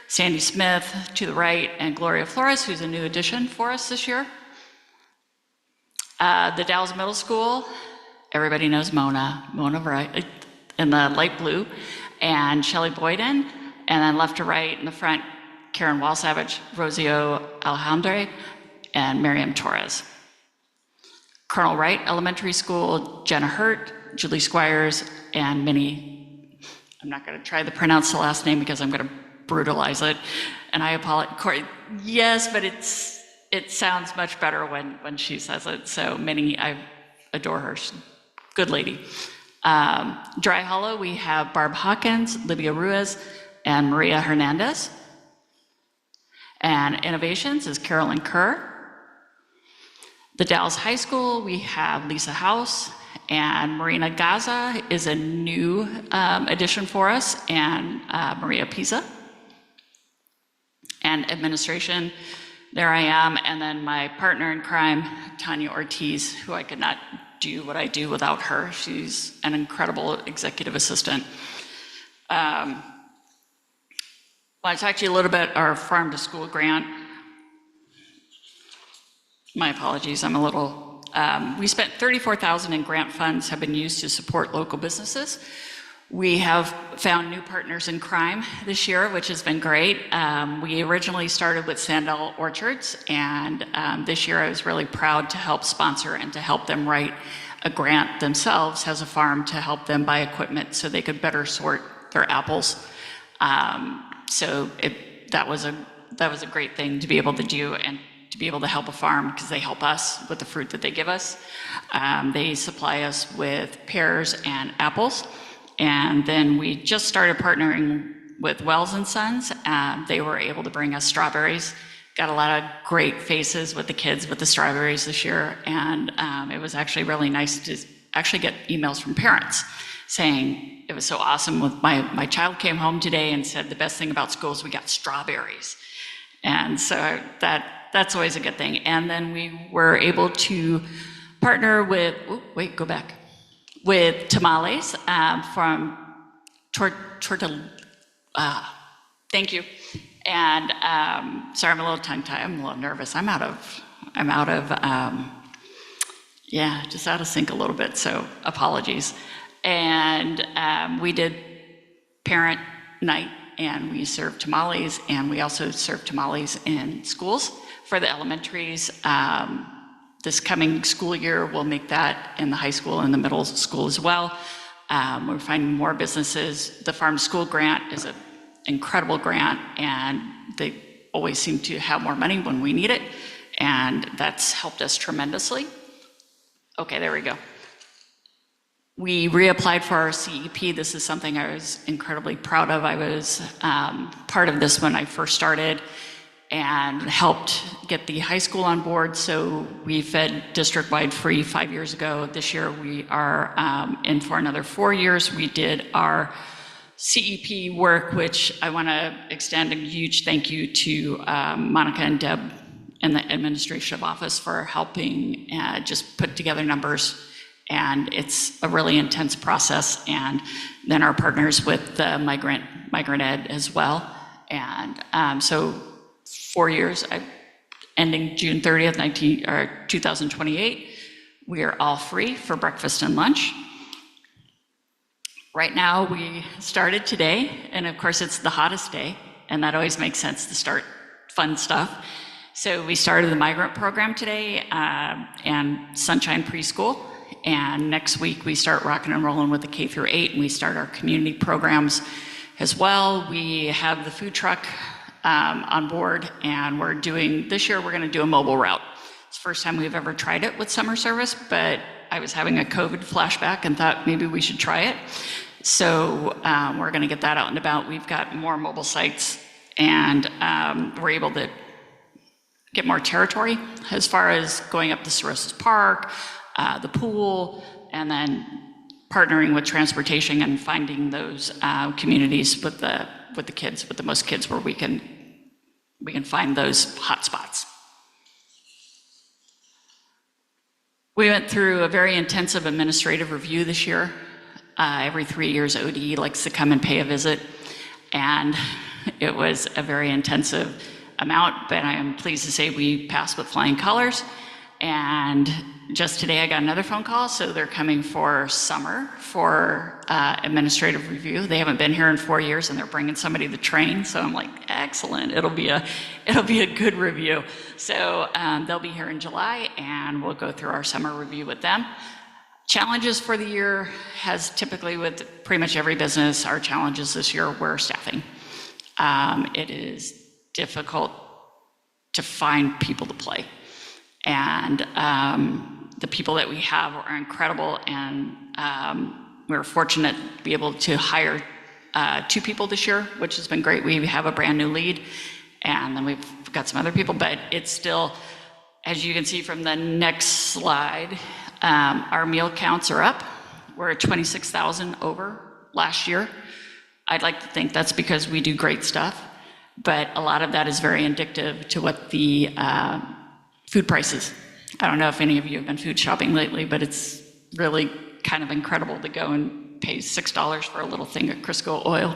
Speaker 12: Sandy Smith to the right, and Gloria Flores, who's a new addition for us this year. The Dalles Middle School, everybody knows Mona Wright in the light blue, and Shelley Boyden, and then left to right in the front, Karen Walsavage, Rosio Alejandre, and Miriam Torres. Colonel Wright Elementary School, Jenna Hurt, Julie Squires, and Minnie. I'm not going to try to pronounce the last name because I'm going to brutalize it. And I apologize. Yes, but it sounds much better when she says it. So Minnie, I adore her. She's a good lady. Dry Hollow, we have Barb Hawkins, Livia Ruiz, and Maria Hernandez. And Innovations is Carolyn Kerr. The Dallas High School, we have Lisa House, and Marina Gaza is a new addition for us, and Maria Pisa. And Administration, there I am, and then my partner in crime, Tanya Ortiz, who I could not do what I do without her. She's an incredible executive assistant. Well, I talked to you a little bit our farm to school grant. My apologies, I'm a little, we spent $34,000 in grant funds have been used to support local businesses. We have found new partners in crime this year, which has been great. We originally started with Sandell Orchards, and this year I was really proud to help sponsor and to help them write a grant themselves as a farm to help them buy equipment so they could better sort their apples. So that was a great thing to be able to do and to be able to help a farm because they help us with the fruit that they give us. They supply us with pears and apples. And then we just started partnering with Wells and Sons. They were able to bring us strawberries. Got a lot of great faces with the kids with the strawberries this year. And it was actually really nice to actually get emails from parents saying it was so awesome. With my child came home today and said the best thing about school is we got strawberries. And so that's always a good thing. And then we were able to partner with, with tamales from thank you. And sorry, I'm a little tongue-tied. I'm a little nervous. I'm out of just out of sync a little bit. So apologies. And we did parent night, and we served tamales, and we also served tamales in schools for the elementaries. This coming school year, we'll make that in the high school and the middle school as well. We're finding more businesses. The Farm School Grant is an incredible grant, and they always seem to have more money when we need it, and that's helped us tremendously. Okay, there we go. We reapplied for our CEP. This is something I was incredibly proud of. I was part of this when I first started and helped get the high school on board. So we fed district-wide free 5 years ago. This year we are in for another 4 years. We did our CEP work, which I want to extend a huge thank you to Monica and Deb in the administrative office for helping just put together numbers. And it's a really intense process. And then our partners with the migrant ed as well. And so 4 years, ending June 30th, 2028, we are all free for breakfast and lunch. Right now, we started today, and of course it's the hottest day, and that always makes sense to start fun stuff. So we started the migrant program today and Sunshine Preschool, and next week we start rocking and rolling with the K through 8, and we start our community programs as well. We have the food truck on board, and this year we're going to do a mobile route. It's the first time we've ever tried it with summer service, but I was having a COVID flashback and thought maybe we should try it. So we're going to get that out and about. We've got more mobile sites, and we're able to get more territory as far as going up to Cirrhosis Park, the pool, and then partnering with transportation and finding those communities with the kids, with the most kids, where we can find those hot spots. We went through a very intensive administrative review this year. Every 3 years, ODE likes to come and pay a visit, and it was a very intensive amount, but I am pleased to say we passed with flying colors, And just today, I got another phone call, so they're coming for summer for administrative review. They haven't been here in 4 years, and they're bringing somebody to train, so I'm like, excellent, it'll be a good review. So they'll be here in July, and we'll go through our summer review with them. Challenges for the year has typically, with pretty much every business, our challenges this year were staffing. It is difficult to find people to play. And the people that we have are incredible, and we're fortunate to be able to hire 2 people this year, which has been great. We have a brand new lead, and then we've got some other people, but it's still, as you can see from the next slide, our meal counts are up. We're at 26,000 over last year. I'd like to think that's because we do great stuff, but a lot of that is very indicative to what the food prices. I don't know if any of you have been food shopping lately, but it's really kind of incredible to go and pay $6 for a little thing of Crisco oil.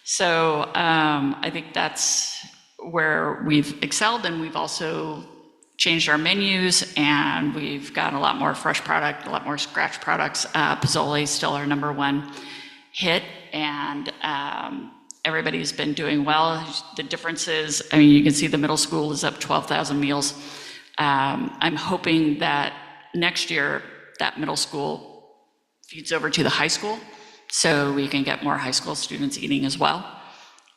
Speaker 12: So I think that's where we've excelled, and we've also changed our menus, and we've got a lot more fresh product, a lot more scratch products. Pozole is still our #1 hit, and everybody's been doing well. The difference is, I mean, you can see the middle school is up 12,000 meals. I'm hoping that next year that middle school feeds over to the high school, so we can get more high school students eating as well.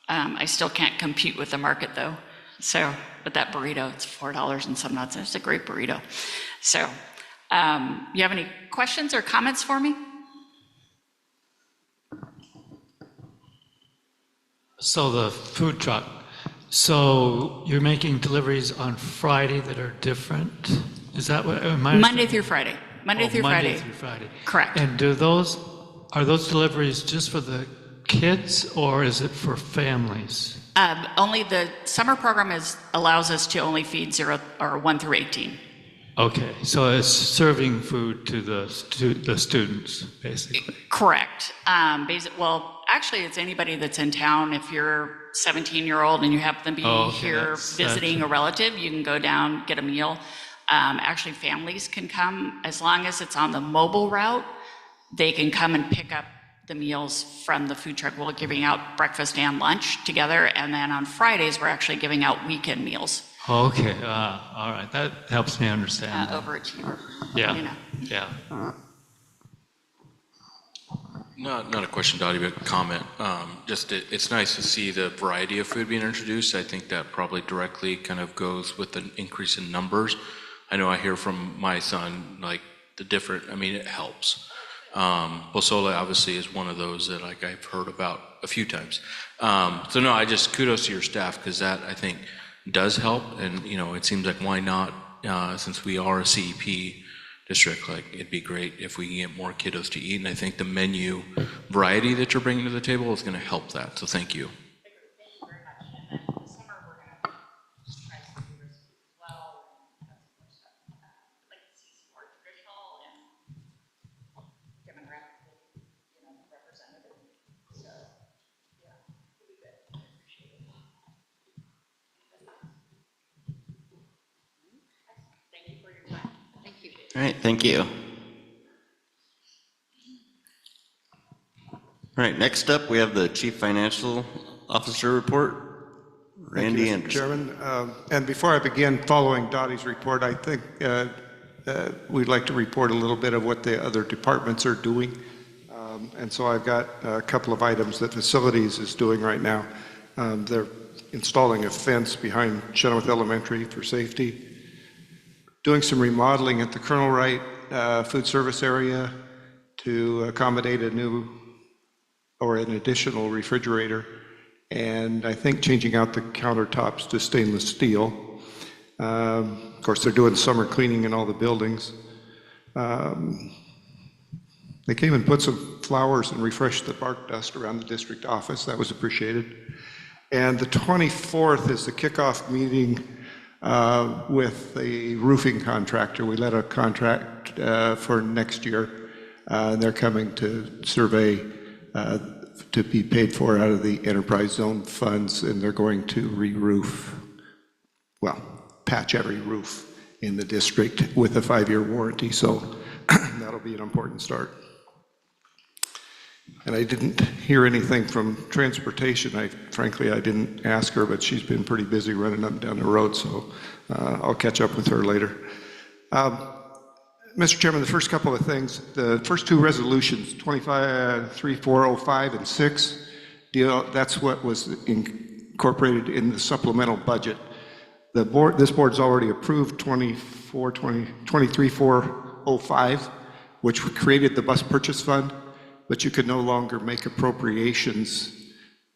Speaker 12: I still can't compete with the market though. So with that burrito, it's $4 and some nuts. It's a great burrito. So you have any questions or comments for me?
Speaker 5: So the food truck, so you're making deliveries on Friday that are different? Is that what?
Speaker 12: Monday through Friday. Monday through Friday.
Speaker 5: Monday through Friday.
Speaker 12: Correct.
Speaker 5: And are those deliveries just for the kids, or is it for families?
Speaker 12: Only the summer program allows us to only feed 1 through 18.
Speaker 5: Okay, so it's serving food to the students, basically.
Speaker 12: Correct. Well, actually, it's anybody that's in town. If you're a 17-year-old and you happen to be here visiting a relative, you can go down, get a meal. Actually, families can come. As long as it's on the mobile route, they can come and pick up the meals from the food truck. We're giving out breakfast and lunch together, and then on Fridays, we're actually giving out weekend meals.
Speaker 5: Okay, all right, that helps me understand.
Speaker 12: Overachiever.
Speaker 5: Yeah,
Speaker 12: You know.
Speaker 5: yeah.
Speaker 4: Not a question, Dottie, but a comment. It's nice to see the variety of food being introduced. I think that probably directly kind of goes with an increase in numbers. I know I hear from my son, like it helps. Pozole obviously is one of those that I've heard about a few times. So no, I just kudos to your staff, because that I think does help, and it seems like why not, since we are a CEP district, it'd be great if we can get more kiddos to eat, and I think the menu variety that you're bringing to the table is going to help that, so thank you.
Speaker 1: All right, thank you. All right, next up, we have the Chief Financial Officer report. Randy
Speaker 13: Thank you, Mr. Chairman. And before I begin following Dottie's report, I think we'd like to report a little bit of what the other departments are doing. And so I've got a couple of items that Facilities is doing right now. They're installing a fence behind Chenoweth Elementary for safety, doing some remodeling at the Colonel Wright food service area to accommodate an additional refrigerator, and I think changing out the countertops to stainless steel. Of course, they're doing summer cleaning in all the buildings. They came and put some flowers and refreshed the bark dust around the district office. That was appreciated. And the 24th is the kickoff meeting with the roofing contractor. We let a contract for next year. They're coming to survey to be paid for out of the enterprise zone funds, and they're going to re-roof, well, patch every roof in the district with a 5-year warranty, so that'll be an important start. And I didn't hear anything from transportation. Frankly, I didn't ask her, but she's been pretty busy running up and down the road, so I'll catch up with her later. Mr. Chairman, the first couple of things, the first two resolutions, 2405 and 6, that's what was incorporated in the supplemental budget. This board's already approved 23405, which created the bus purchase fund, but you could no longer make appropriations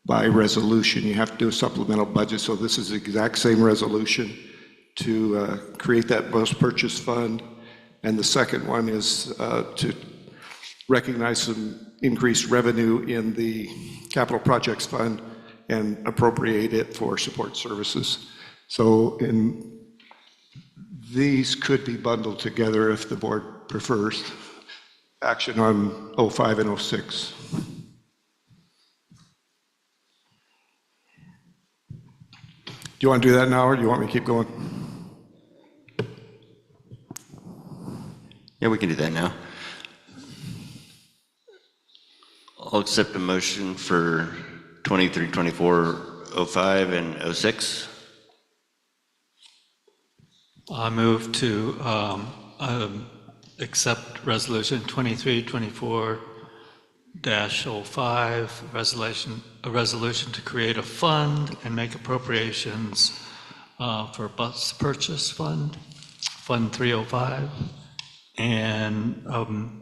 Speaker 13: by resolution. You have to do a supplemental budget, so this is the exact same resolution to create that bus purchase fund. And the second one is to recognize some increased revenue in the capital projects fund and appropriate it for support services. So these could be bundled together if the board prefers action on 05 and 06. Do you want to do that now, or do you want me to keep going?
Speaker 1: Yeah, we can do that now. I'll accept a motion for 23, 24, 05, and 06.
Speaker 5: I move to accept Resolution 2324-05, a resolution to create a fund and make appropriations for bus purchase fund, Fund 305, and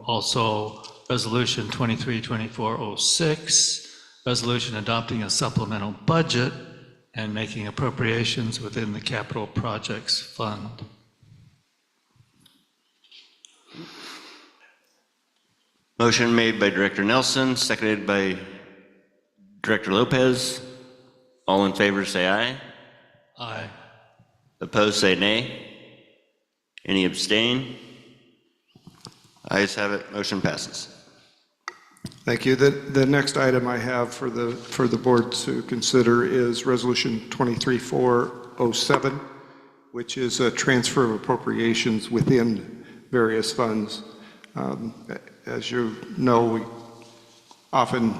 Speaker 5: also Resolution 2324-06, resolution adopting a supplemental budget and making appropriations within the capital projects fund.
Speaker 1: Motion made by Director Nelson, seconded by Director Lopez. All in favor say aye.
Speaker 5: Aye.
Speaker 1: Opposed say nay. Any abstain? Ayes have it, motion passes.
Speaker 13: Thank you. The next item I have for the board to consider is Resolution 23407, which is a transfer of appropriations within various funds. As you know, we often,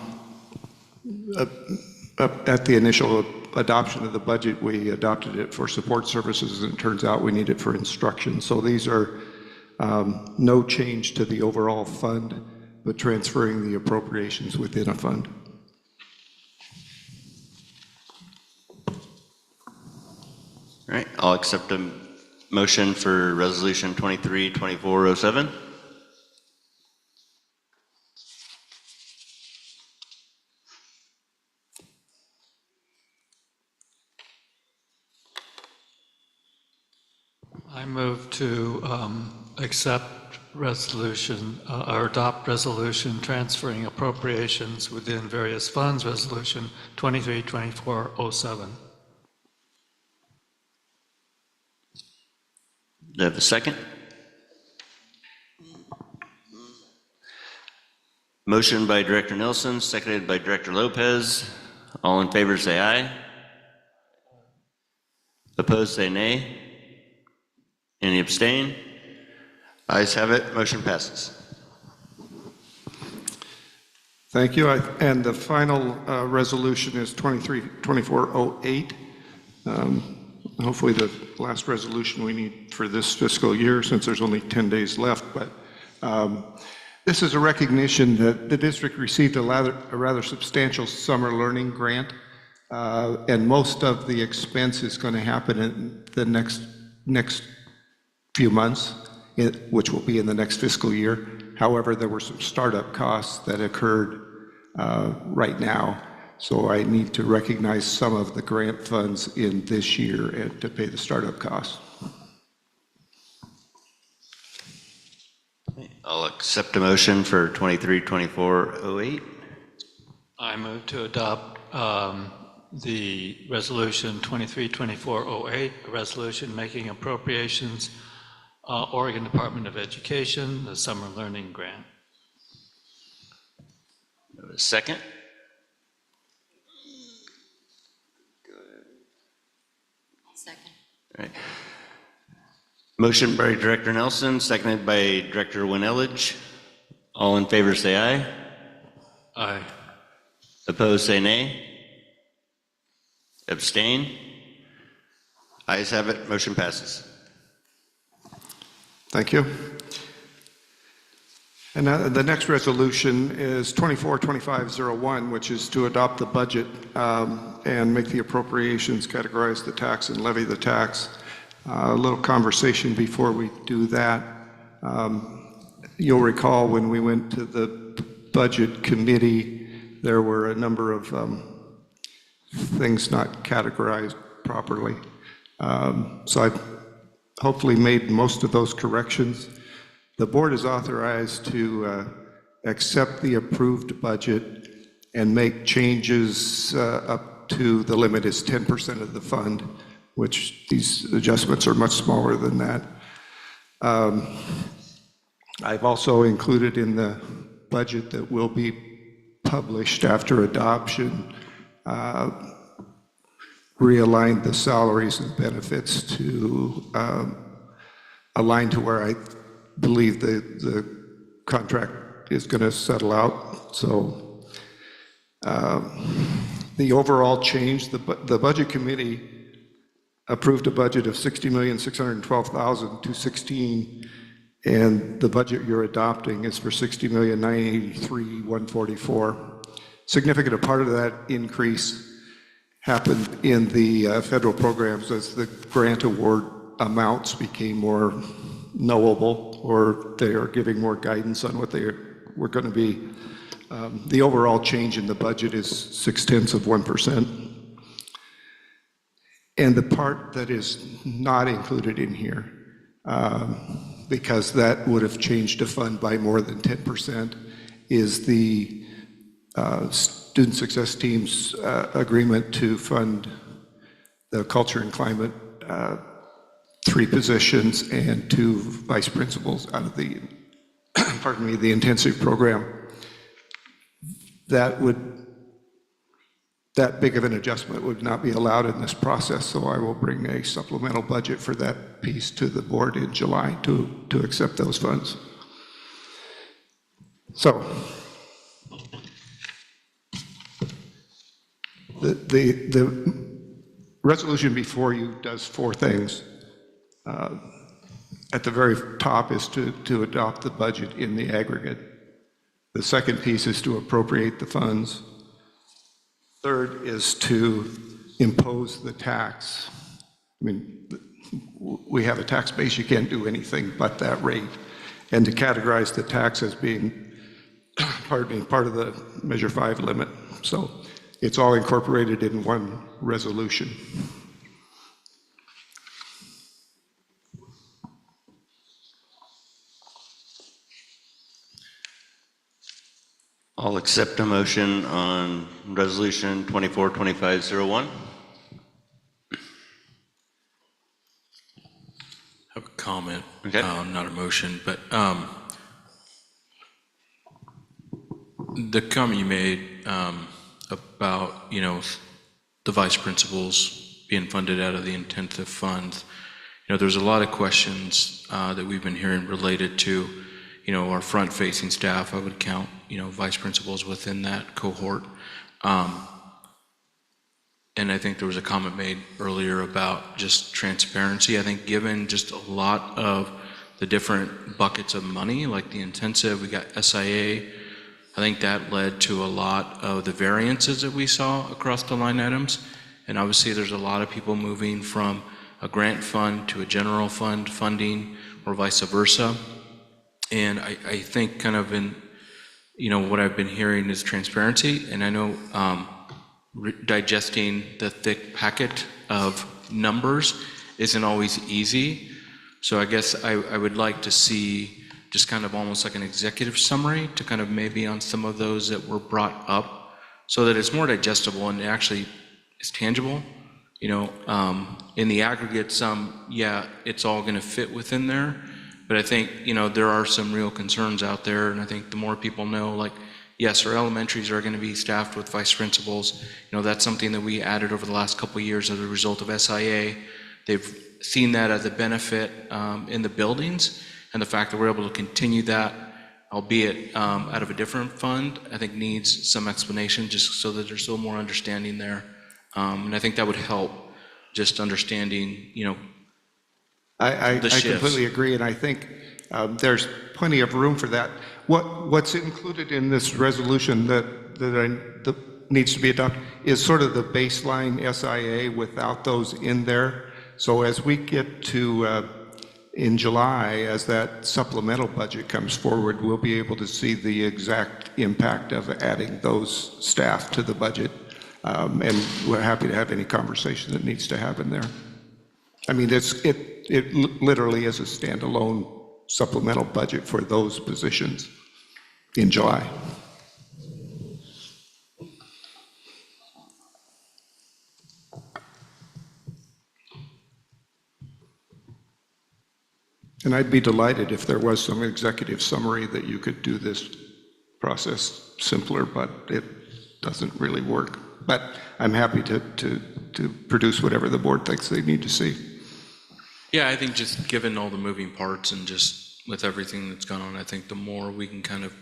Speaker 13: at the initial adoption of the budget, we adopted it for support services, and it turns out we need it for instruction. So these are no change to the overall fund, but transferring the appropriations within a fund.
Speaker 1: All right, I'll accept a motion for Resolution 232407.
Speaker 5: I move to accept resolution or adopt resolution transferring appropriations within various funds, Resolution 232407.
Speaker 1: Do I have a second? Motion by Director Nelson, seconded by Director Lopez. All in favor say aye. Opposed say nay. Any abstain? Ayes have it, motion passes.
Speaker 13: Thank you. And the final resolution is 2408. Hopefully the last resolution we need for this fiscal year, since there's only 10 days left. But this is a recognition that the district received a rather substantial summer learning grant, and most of the expense is going to happen in the next few months, which will be in the next fiscal year. However, there were some startup costs that occurred right now, so I need to recognize some of the grant funds in this year and to pay the startup costs.
Speaker 1: I'll accept a motion for 232408.
Speaker 5: I move to adopt the resolution 232408, a resolution making appropriations, Oregon Department of Education, the summer learning grant.
Speaker 1: A second?
Speaker 3: Second.
Speaker 1: All right. Motion by Director Nelson, seconded by Director Winelage. All in favor say aye.
Speaker 5: Aye.
Speaker 1: Opposed say nay. Abstain. Ayes have it, motion passes.
Speaker 13: Thank you. And the next resolution is 242501, which is to adopt the budget and make the appropriations, categorize the tax, and levy the tax. A little conversation before we do that. You'll recall when we went to the budget committee, there were a number of things not categorized properly. So I've hopefully made most of those corrections. The board is authorized to accept the approved budget and make changes up to the limit is 10% of the fund, which these adjustments are much smaller than that. I've also included in the budget that will be published after adoption, realigned the salaries and benefits to align to where I believe the contract is going to settle out. So the overall change, the budget committee approved a budget of $60,612,216, and the budget you're adopting is for $60,983,144. Significant part of that increase happened in the federal programs as the grant award amounts became more knowable, or they are giving more guidance on what they were going to be. The overall change in the budget is 0.6%. And the part that is not included in here, because that would have changed a fund by more than 10%, is the Student Success Team's agreement to fund the Culture and Climate 3 positions and 2 vice principals out of the, pardon me, the intensive program. That big of an adjustment would not be allowed in this process, so I will bring a supplemental budget for that piece to the board in July to accept those funds. So, the resolution before you does 4 things. At the very top is to adopt the budget in the aggregate. The second piece is to appropriate the funds. Third is to impose the tax. I mean, we have a tax base, you can't do anything but that rate. And to categorize the tax as being, pardon me, part of the Measure 5 limit. So it's all incorporated in one resolution.
Speaker 1: I'll accept a motion on resolution 242501.
Speaker 4: I have a comment,
Speaker 1: Okay.
Speaker 4: not a motion, but the comment you made about, the vice principals being funded out of the intensive funds, there's a lot of questions that we've been hearing related to, our front-facing staff. I would count, vice principals within that cohort. And I think there was a comment made earlier about just transparency. I think given just a lot of the different buckets of money, like the intensive, we got SIA, I think that led to a lot of the variances that we saw across the line items. And obviously there's a lot of people moving from a grant fund to a general fund funding or vice versa. And I think kind of in, what I've been hearing is transparency. And I know digesting the thick packet of numbers isn't always easy. So I guess I would like to see just kind of almost like an executive summary to kind of maybe on some of those that were brought up so that it's more digestible and actually is tangible. In the aggregate sum, yeah, it's all going to fit within there. But I think, there are some real concerns out there. And I think the more people know, like, yes, our elementaries are going to be staffed with vice principals. That's something that we added over the last couple of years as a result of SIA. They've seen that as a benefit in the buildings, and the fact that we're able to continue that, albeit out of a different fund, I think needs some explanation, just so that there's still more understanding there. And I think that would help, just understanding,
Speaker 13: I
Speaker 4: the shifts.
Speaker 13: completely agree, and I think there's plenty of room for that. What's included in this resolution that needs to be adopted is sort of the baseline SIA without those in there. So as we get to in July, as that supplemental budget comes forward, we'll be able to see the exact impact of adding those staff to the budget. And we're happy to have any conversation that needs to happen there. I mean, it literally is a standalone supplemental budget for those positions in July. And I'd be delighted if there was some executive summary that you could do this process simpler, but it doesn't really work. But I'm happy to produce whatever the board thinks they need to see.
Speaker 4: Yeah, I think just given all the moving parts and just with everything that's gone on, I think the more we can kind of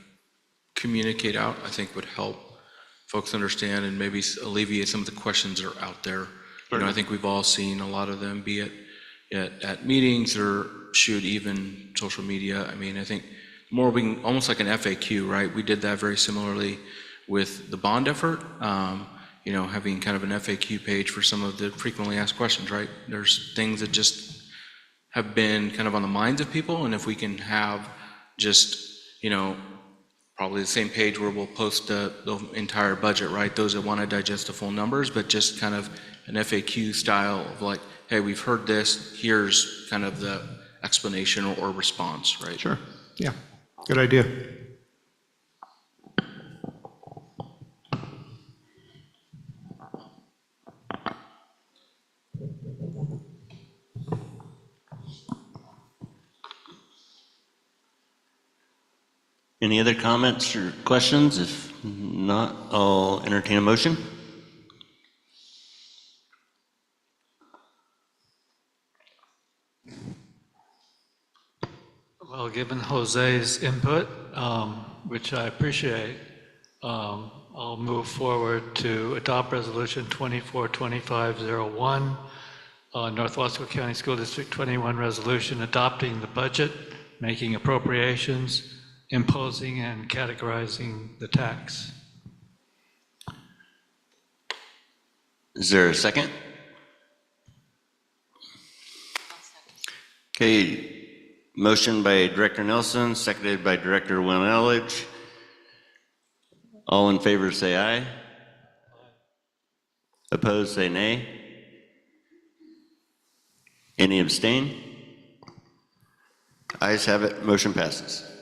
Speaker 4: communicate out, I think would help folks understand and maybe alleviate some of the questions that are out there. I think we've all seen a lot of them, be it at meetings or shoot, even social media. I mean, I think more we can, almost like an FAQ, right? We did that very similarly with the bond effort, having kind of an FAQ page for some of the frequently asked questions, right? There's things that just have been kind of on the minds of people, and if we can have just, probably the same page where we'll post the entire budget, right? Those that want to digest the full numbers, but just kind of an FAQ style of like, hey, we've heard this, here's kind of the explanation or response, right?
Speaker 13: Sure, yeah, good idea.
Speaker 1: Any other comments or questions? If not, I'll entertain a motion.
Speaker 5: Well, given Jose's input, which I appreciate, I'll move forward to adopt Resolution 242501, North Wasco County School District 21 resolution adopting the budget, making appropriations, imposing and categorizing the tax.
Speaker 1: Is there a second? Okay, motion by Director Nelson, seconded by Director Winelledge. All in favor say aye. Opposed say nay. Any abstain? Ayes have it, motion passes.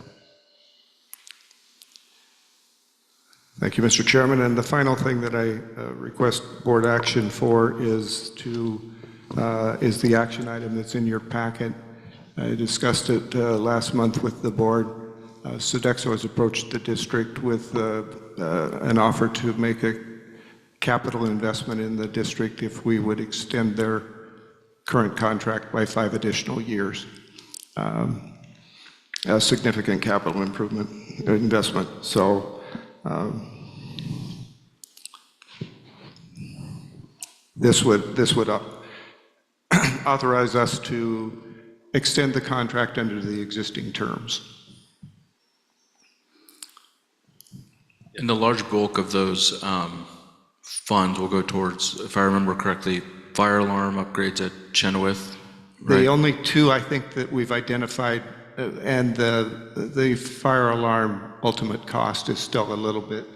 Speaker 13: Thank you, Mr. Chairman. And the final thing that I request board action for is the action item that's in your packet. I discussed it last month with the board. Sodexo has approached the district with an offer to make a capital investment in the district if we would extend their current contract by 5 additional years. A significant capital investment. So this would authorize us to extend the contract under the existing terms.
Speaker 4: And the large bulk of those funds will go towards, if I remember correctly, fire alarm upgrades at Chenoweth, right?
Speaker 13: The only two I think that we've identified, and the fire alarm ultimate cost is still a little bit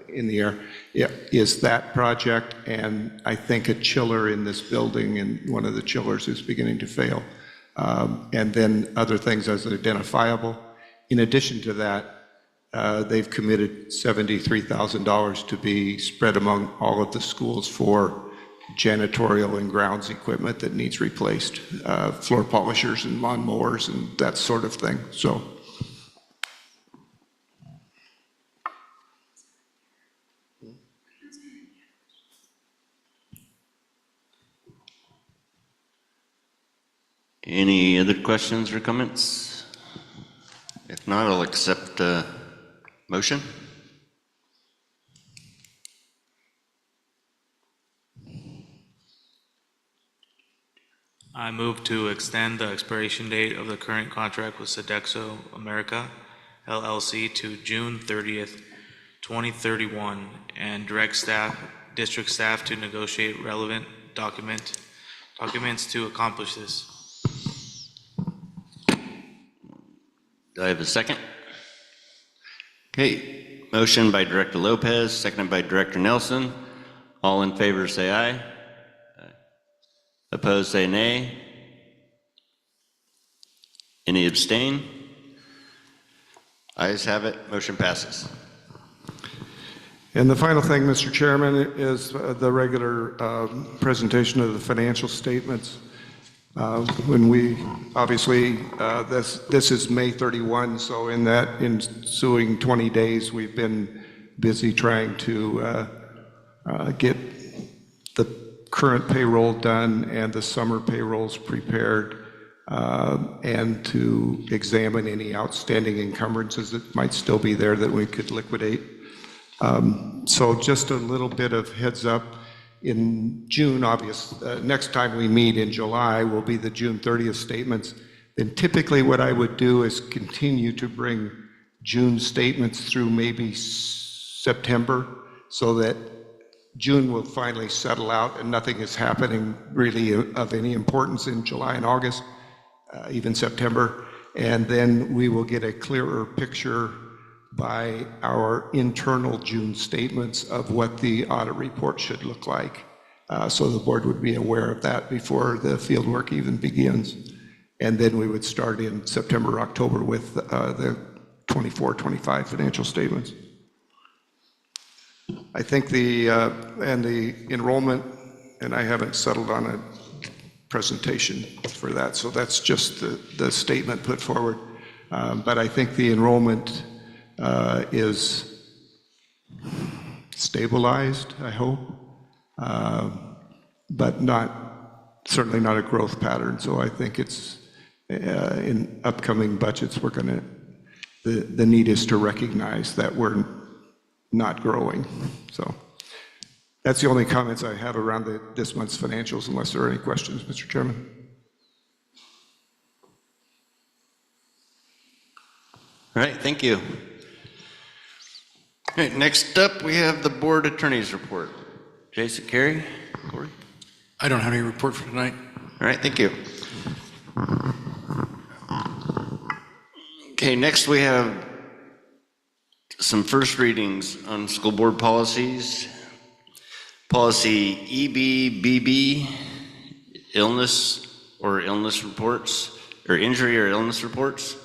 Speaker 13: in the air, is that project, and I think a chiller in this building, and one of the chillers is beginning to fail. And then other things as identifiable. In addition to that, they've committed $73,000 to be spread among all of the schools for janitorial and grounds equipment that needs replaced, floor polishers and lawn mowers and that sort of thing. So.
Speaker 1: Any other questions or comments? If not, I'll accept a motion.
Speaker 14: I move to extend the expiration date of the current contract with Sodexo America LLC to June 30th, 2031, and direct district staff to negotiate relevant documents to accomplish this.
Speaker 1: Do I have a second? Okay, motion by Director Lopez, seconded by Director Nelson. All in favor say aye. Opposed say nay. Any abstain? Ayes have it, motion passes.
Speaker 13: And the final thing, Mr. Chairman, is the regular presentation of the financial statements. When we, obviously, this is May 31, so in that ensuing 20 days, we've been busy trying to get the current payroll done and the summer payrolls prepared, and to examine any outstanding encumbrances that might still be there that we could liquidate. So just a little bit of heads up. In June, next time we meet in July will be the June 30th statements. Then typically what I would do is continue to bring June statements through maybe September, so that June will finally settle out and nothing is happening really of any importance in July and August, even September. And then we will get a clearer picture by our internal June statements of what the audit report should look like. So the board would be aware of that before the field work even begins. And then we would start in September, October with the 24-25 financial statements. I think the enrollment, and I haven't settled on a presentation for that, so that's just the statement put forward. But I think the enrollment is stabilized, I hope, but certainly not a growth pattern. So I think it's in upcoming budgets, the need is to recognize that we're not growing. So that's the only comments I have around this month's financials, unless there are any questions, Mr. Chairman.
Speaker 1: All right, thank you. All right, next up, we have the board attorney's report. Jason, Carey, Corey?
Speaker 15: I don't have any report for tonight.
Speaker 1: All right, thank you. Okay, next we have some first readings on school board policies. Policy EBBB, illness or illness reports, or injury or illness reports.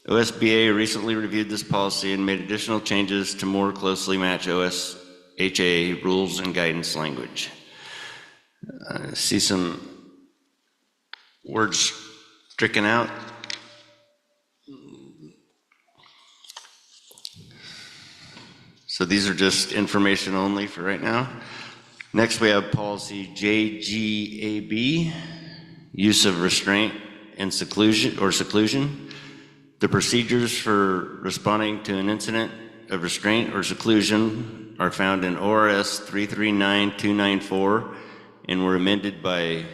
Speaker 1: OSBA recently reviewed this policy and made additional changes to more closely match OSHA rules and guidance language. I see some words stricken out. So these are just information only for right now. Next we have policy JGAB, use of restraint and seclusion. The procedures for responding to an incident of restraint or seclusion are found in ORS 339294 and were amended by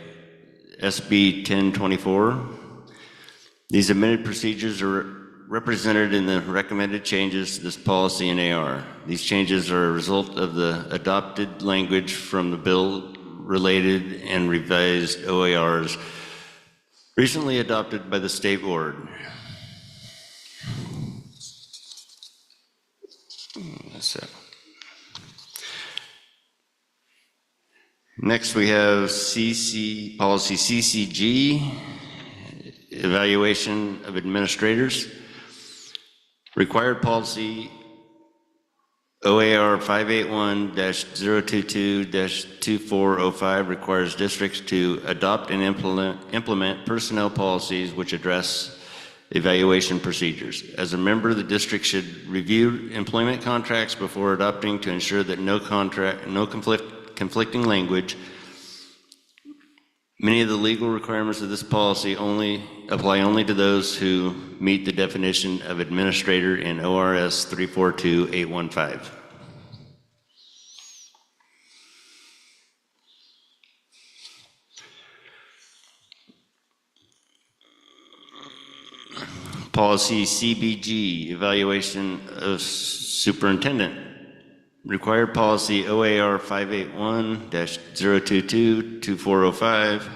Speaker 1: SB 1024. These amended procedures are represented in the recommended changes to this policy in AR. These changes are a result of the adopted language from the bill-related and revised OARs recently adopted by the state board. Next we have policy CCG, evaluation of administrators. Required policy OAR 581-022-2405 requires districts to adopt and implement personnel policies which address evaluation procedures. As a member, the district should review employment contracts before adopting to ensure that no conflicting language Many of the legal requirements of this policy apply only to those who meet the definition of administrator in ORS 342815. Policy CBG, evaluation of superintendent. Required policy OAR 581-022-2405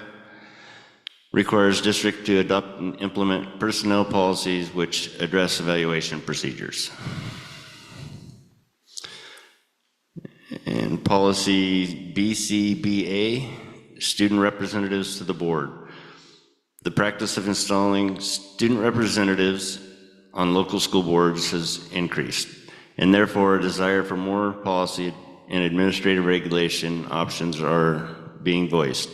Speaker 1: requires district to adopt and implement personnel policies which address evaluation procedures. And policy BCBA, student representatives to the board. The practice of installing student representatives on local school boards has increased, and therefore a desire for more policy and administrative regulation options are being voiced.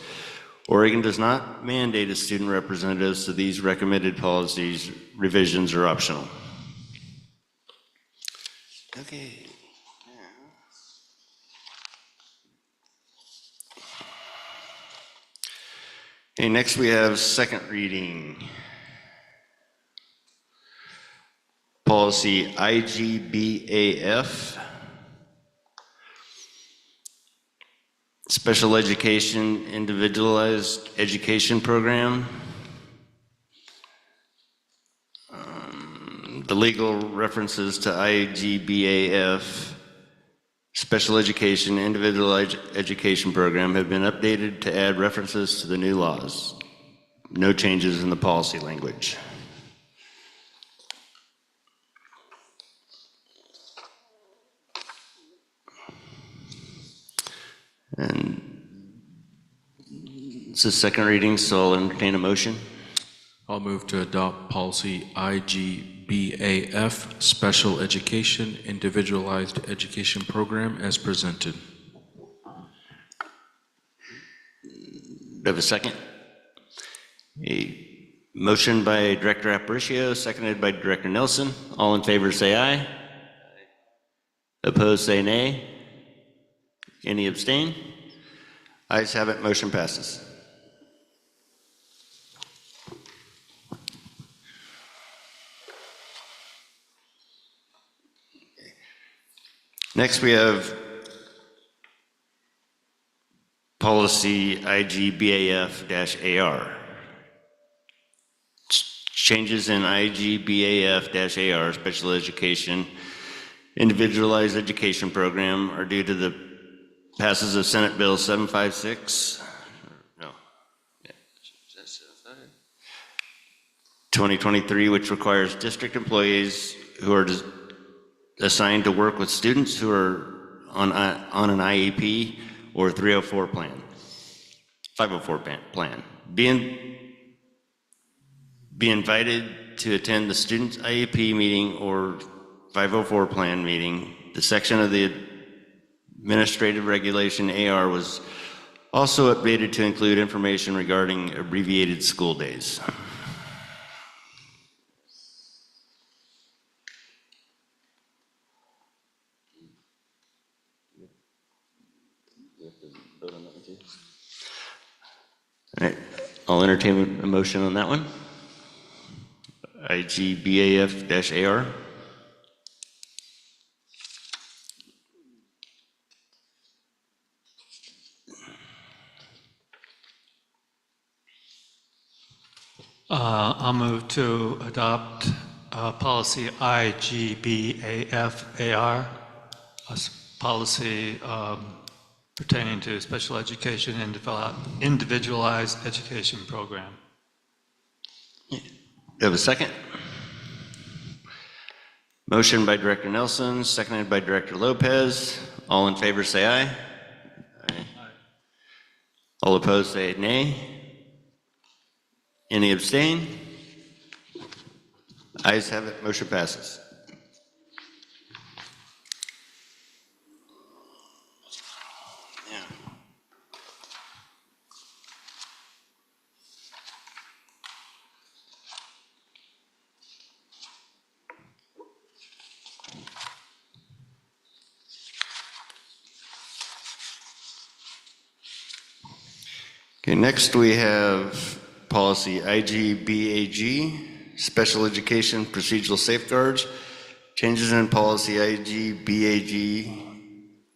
Speaker 1: Oregon does not mandate a student representative, so these recommended policies revisions are optional. Okay. Okay, next we have second reading. Policy IGBAF, Special Education Individualized Education Program. The legal references to IGBAF, Special Education Individualized Education Program, have been updated to add references to the new laws. No changes in the policy language. And it's a second reading, so I'll entertain a motion.
Speaker 4: I'll move to adopt policy IGBAF, Special Education Individualized Education Program as presented.
Speaker 1: Do I have a second? A motion by Director Aparicio, seconded by Director Nelson. All in favor say aye. Opposed say nay. Any abstain? Ayes have it, motion passes. Next, we have policy IGBAF-AR. Changes in IGBAF-AR, Special Education Individualized Education Program, are due to the passes of Senate Bill 756, 2023, which requires district employees who are assigned to work with students who are on an IEP or 304 plan, 504 plan, be invited to attend the student's IEP meeting or 504 plan meeting. The section of the Administrative Regulation AR was also updated to include information regarding abbreviated school days. All right, I'll entertain a motion on that one. IGBAF-AR.
Speaker 5: I'll move to adopt policy IGBAF-AR, policy pertaining to special education and individualized education program.
Speaker 1: Do you have a second? Motion by Director Nelson, seconded by Director Lopez. All in favor say aye. Aye. All opposed say nay. Any abstain? Ayes have it, motion passes. Okay, next we have policy IGBAG, special education procedural safeguards. Changes in policy IGBAG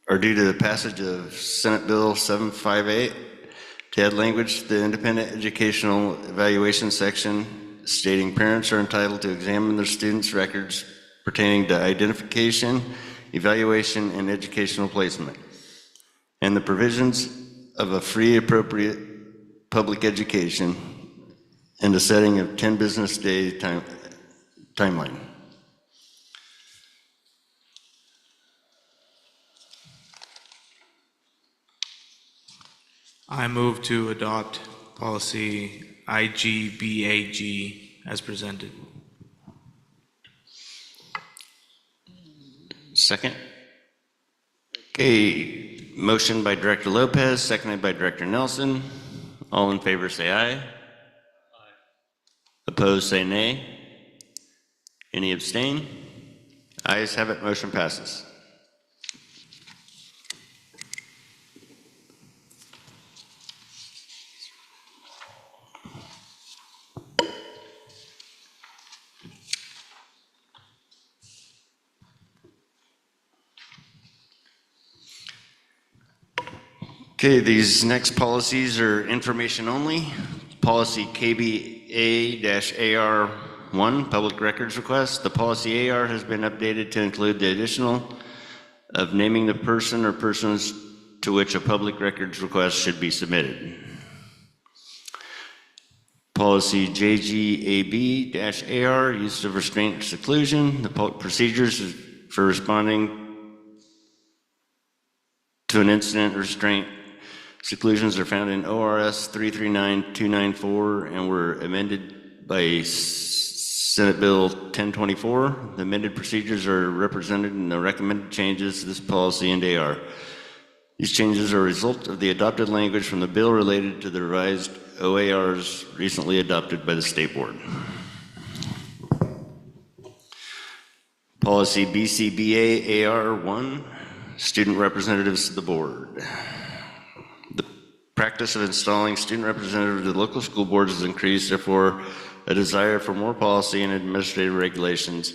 Speaker 1: are due to the passage of Senate Bill 758 to add language to the independent educational evaluation section stating parents are entitled to examine their students' records pertaining to identification, evaluation, and educational placement, and the provisions of a free appropriate public education in the setting of 10 business day timeline.
Speaker 14: I move to adopt policy IGBAG as presented.
Speaker 1: Second. Okay, motion by Director Lopez, seconded by Director Nelson. All in favor say aye. Aye. Opposed say nay. Any abstain? Ayes have it, motion passes. Okay, these next policies are information only. Policy KBA-AR1, public records request. The policy AR has been updated to include the additional of naming the person or persons to which a public records request should be submitted. Policy JGAB-AR, use of restraint or seclusion. The procedures for responding to an incident or restraint seclusions are found in ORS 339294 and were amended by Senate Bill 1024. The amended procedures are represented in the recommended changes to this policy and AR. These changes are a result of the adopted language from the bill related to the revised OARs recently adopted by the State Board. Policy BCBA-AR1, student representatives to the board. The practice of installing student representatives to local school boards has increased, therefore a desire for more policy and administrative regulations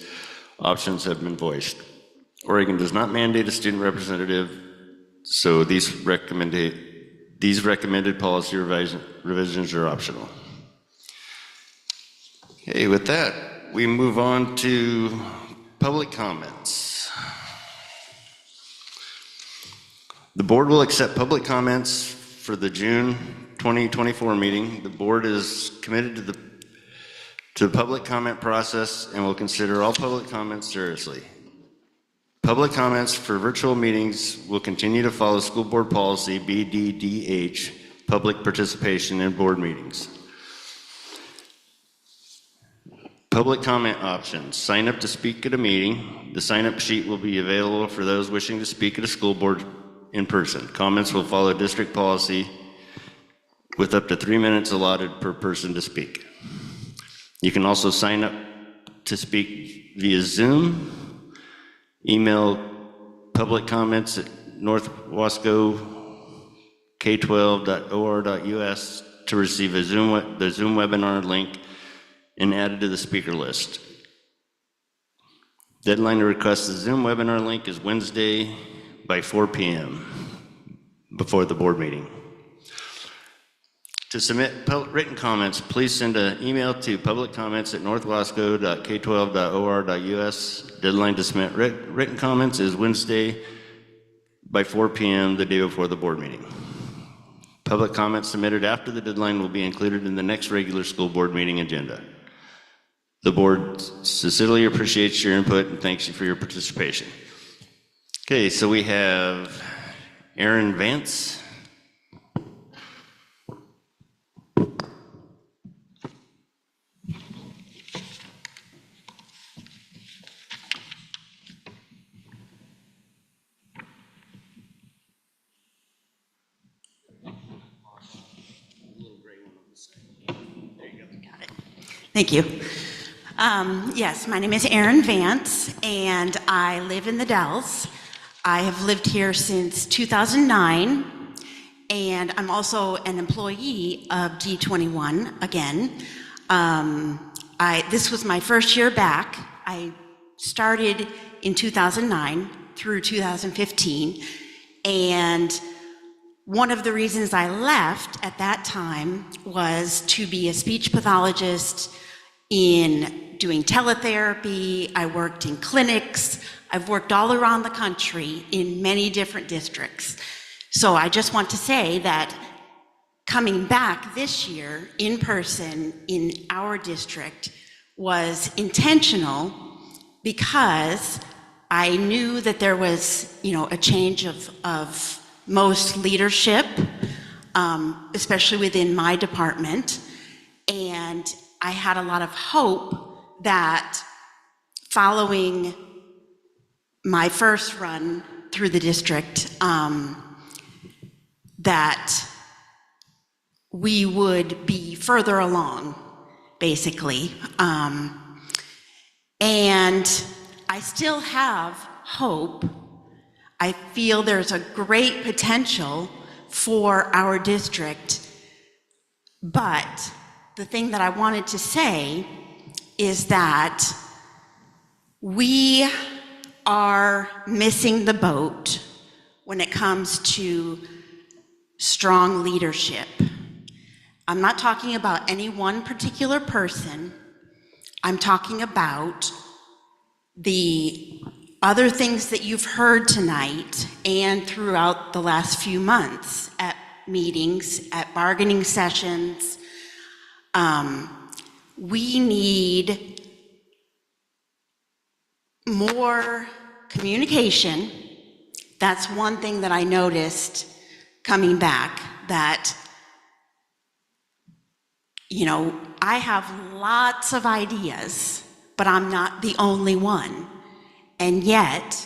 Speaker 1: options have been voiced. Oregon does not mandate a student representative, so these recommended policy revisions are optional. Okay, with that, we move on to public comments. The board will accept public comments for the June 2024 meeting. The board is committed to the public comment process and will consider all public comments seriously. Public comments for virtual meetings will continue to follow school board policy BDDH, public participation in board meetings. Public comment options. Sign up to speak at a meeting. The sign-up sheet will be available for those wishing to speak at a school board in person. Comments will follow district policy with up to 3 minutes allotted per person to speak. You can also sign up to speak via Zoom. Email public comments at northwasco.k12.or.us to receive the Zoom webinar link and add it to the speaker list. Deadline to request the Zoom webinar link is Wednesday by 4 p.m. before the board meeting. To submit written comments, please send an email to publiccomments@northwasco.k12.or.us. Deadline to submit written comments is Wednesday by 4 p.m. the day before the board meeting. Public comments submitted after the deadline will be included in the next regular school board meeting agenda. The board sincerely appreciates your input and thanks you for your participation. Okay, so we have Aaron Vance.
Speaker 16: Thank you. Yes, my name is Erin Vance, and I live in the Dells. I have lived here since 2009, and I'm also an employee of D21 again. This was my first year back. I started in 2009 through 2015, and one of the reasons I left at that time was to be a speech pathologist in doing teletherapy. I worked in clinics. I've worked all around the country in many different districts. So I just want to say that coming back this year in person in our district was intentional because I knew that there was, a change of most leadership, especially within my department. And I had a lot of hope that following my first run through the district, that we would be further along, basically. And I still have hope. I feel there's a great potential for our district, but the thing that I wanted to say is that we are missing the boat when it comes to strong leadership. I'm not talking about any one particular person. I'm talking about the other things that you've heard tonight and throughout the last few months at meetings, at bargaining sessions. We need more communication. That's one thing that I noticed coming back, that, I have lots of ideas, but I'm not the only one. And yet,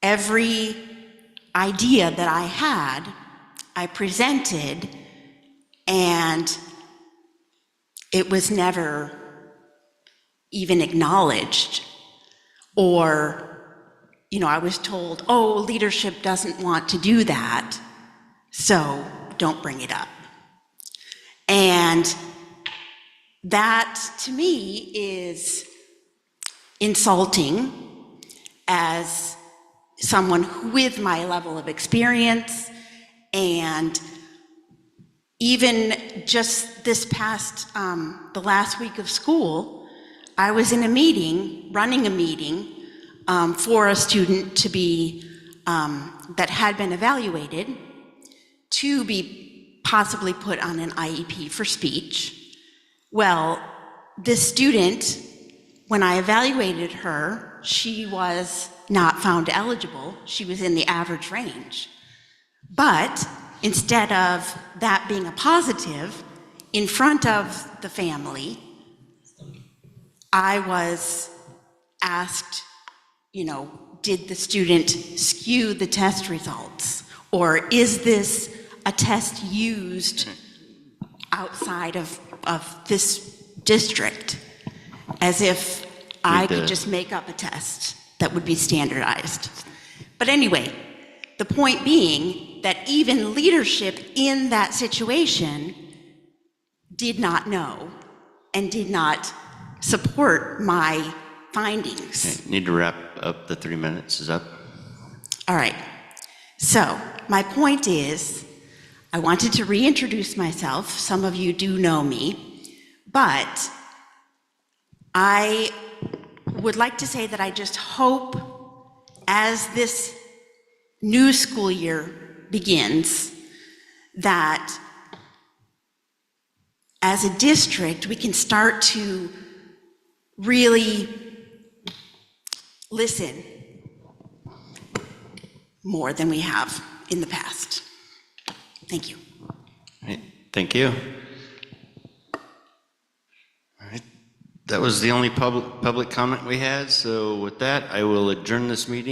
Speaker 16: every idea that I had, I presented, and it was never even acknowledged. Or, I was told, oh, leadership doesn't want to do that, so don't bring it up. And that, to me, is insulting as someone with my level of experience. And even just this past, the last week of school, I was in a meeting, running a meeting for a student to be, that had been evaluated, to be possibly put on an IEP for speech. Well, this student, when I evaluated her, she was not found eligible. She was in the average range. But instead of that being a positive, in front of the family, I was asked, did the student skew the test results? Or is this a test used outside of this district? As if I could just make up a test that would be standardized. But anyway, the point being that even leadership in that situation did not know and did not support my findings.
Speaker 1: Okay, need to wrap up. The 3 minutes is up.
Speaker 16: All right. So my point is, I wanted to reintroduce myself. Some of you do know me, but I would like to say that I just hope, as this new school year begins, that as a district, we can start to really listen more than we have in the past. Thank you.
Speaker 1: All right, thank you. All right, that was the only public comment we had. So with that, I will adjourn this meeting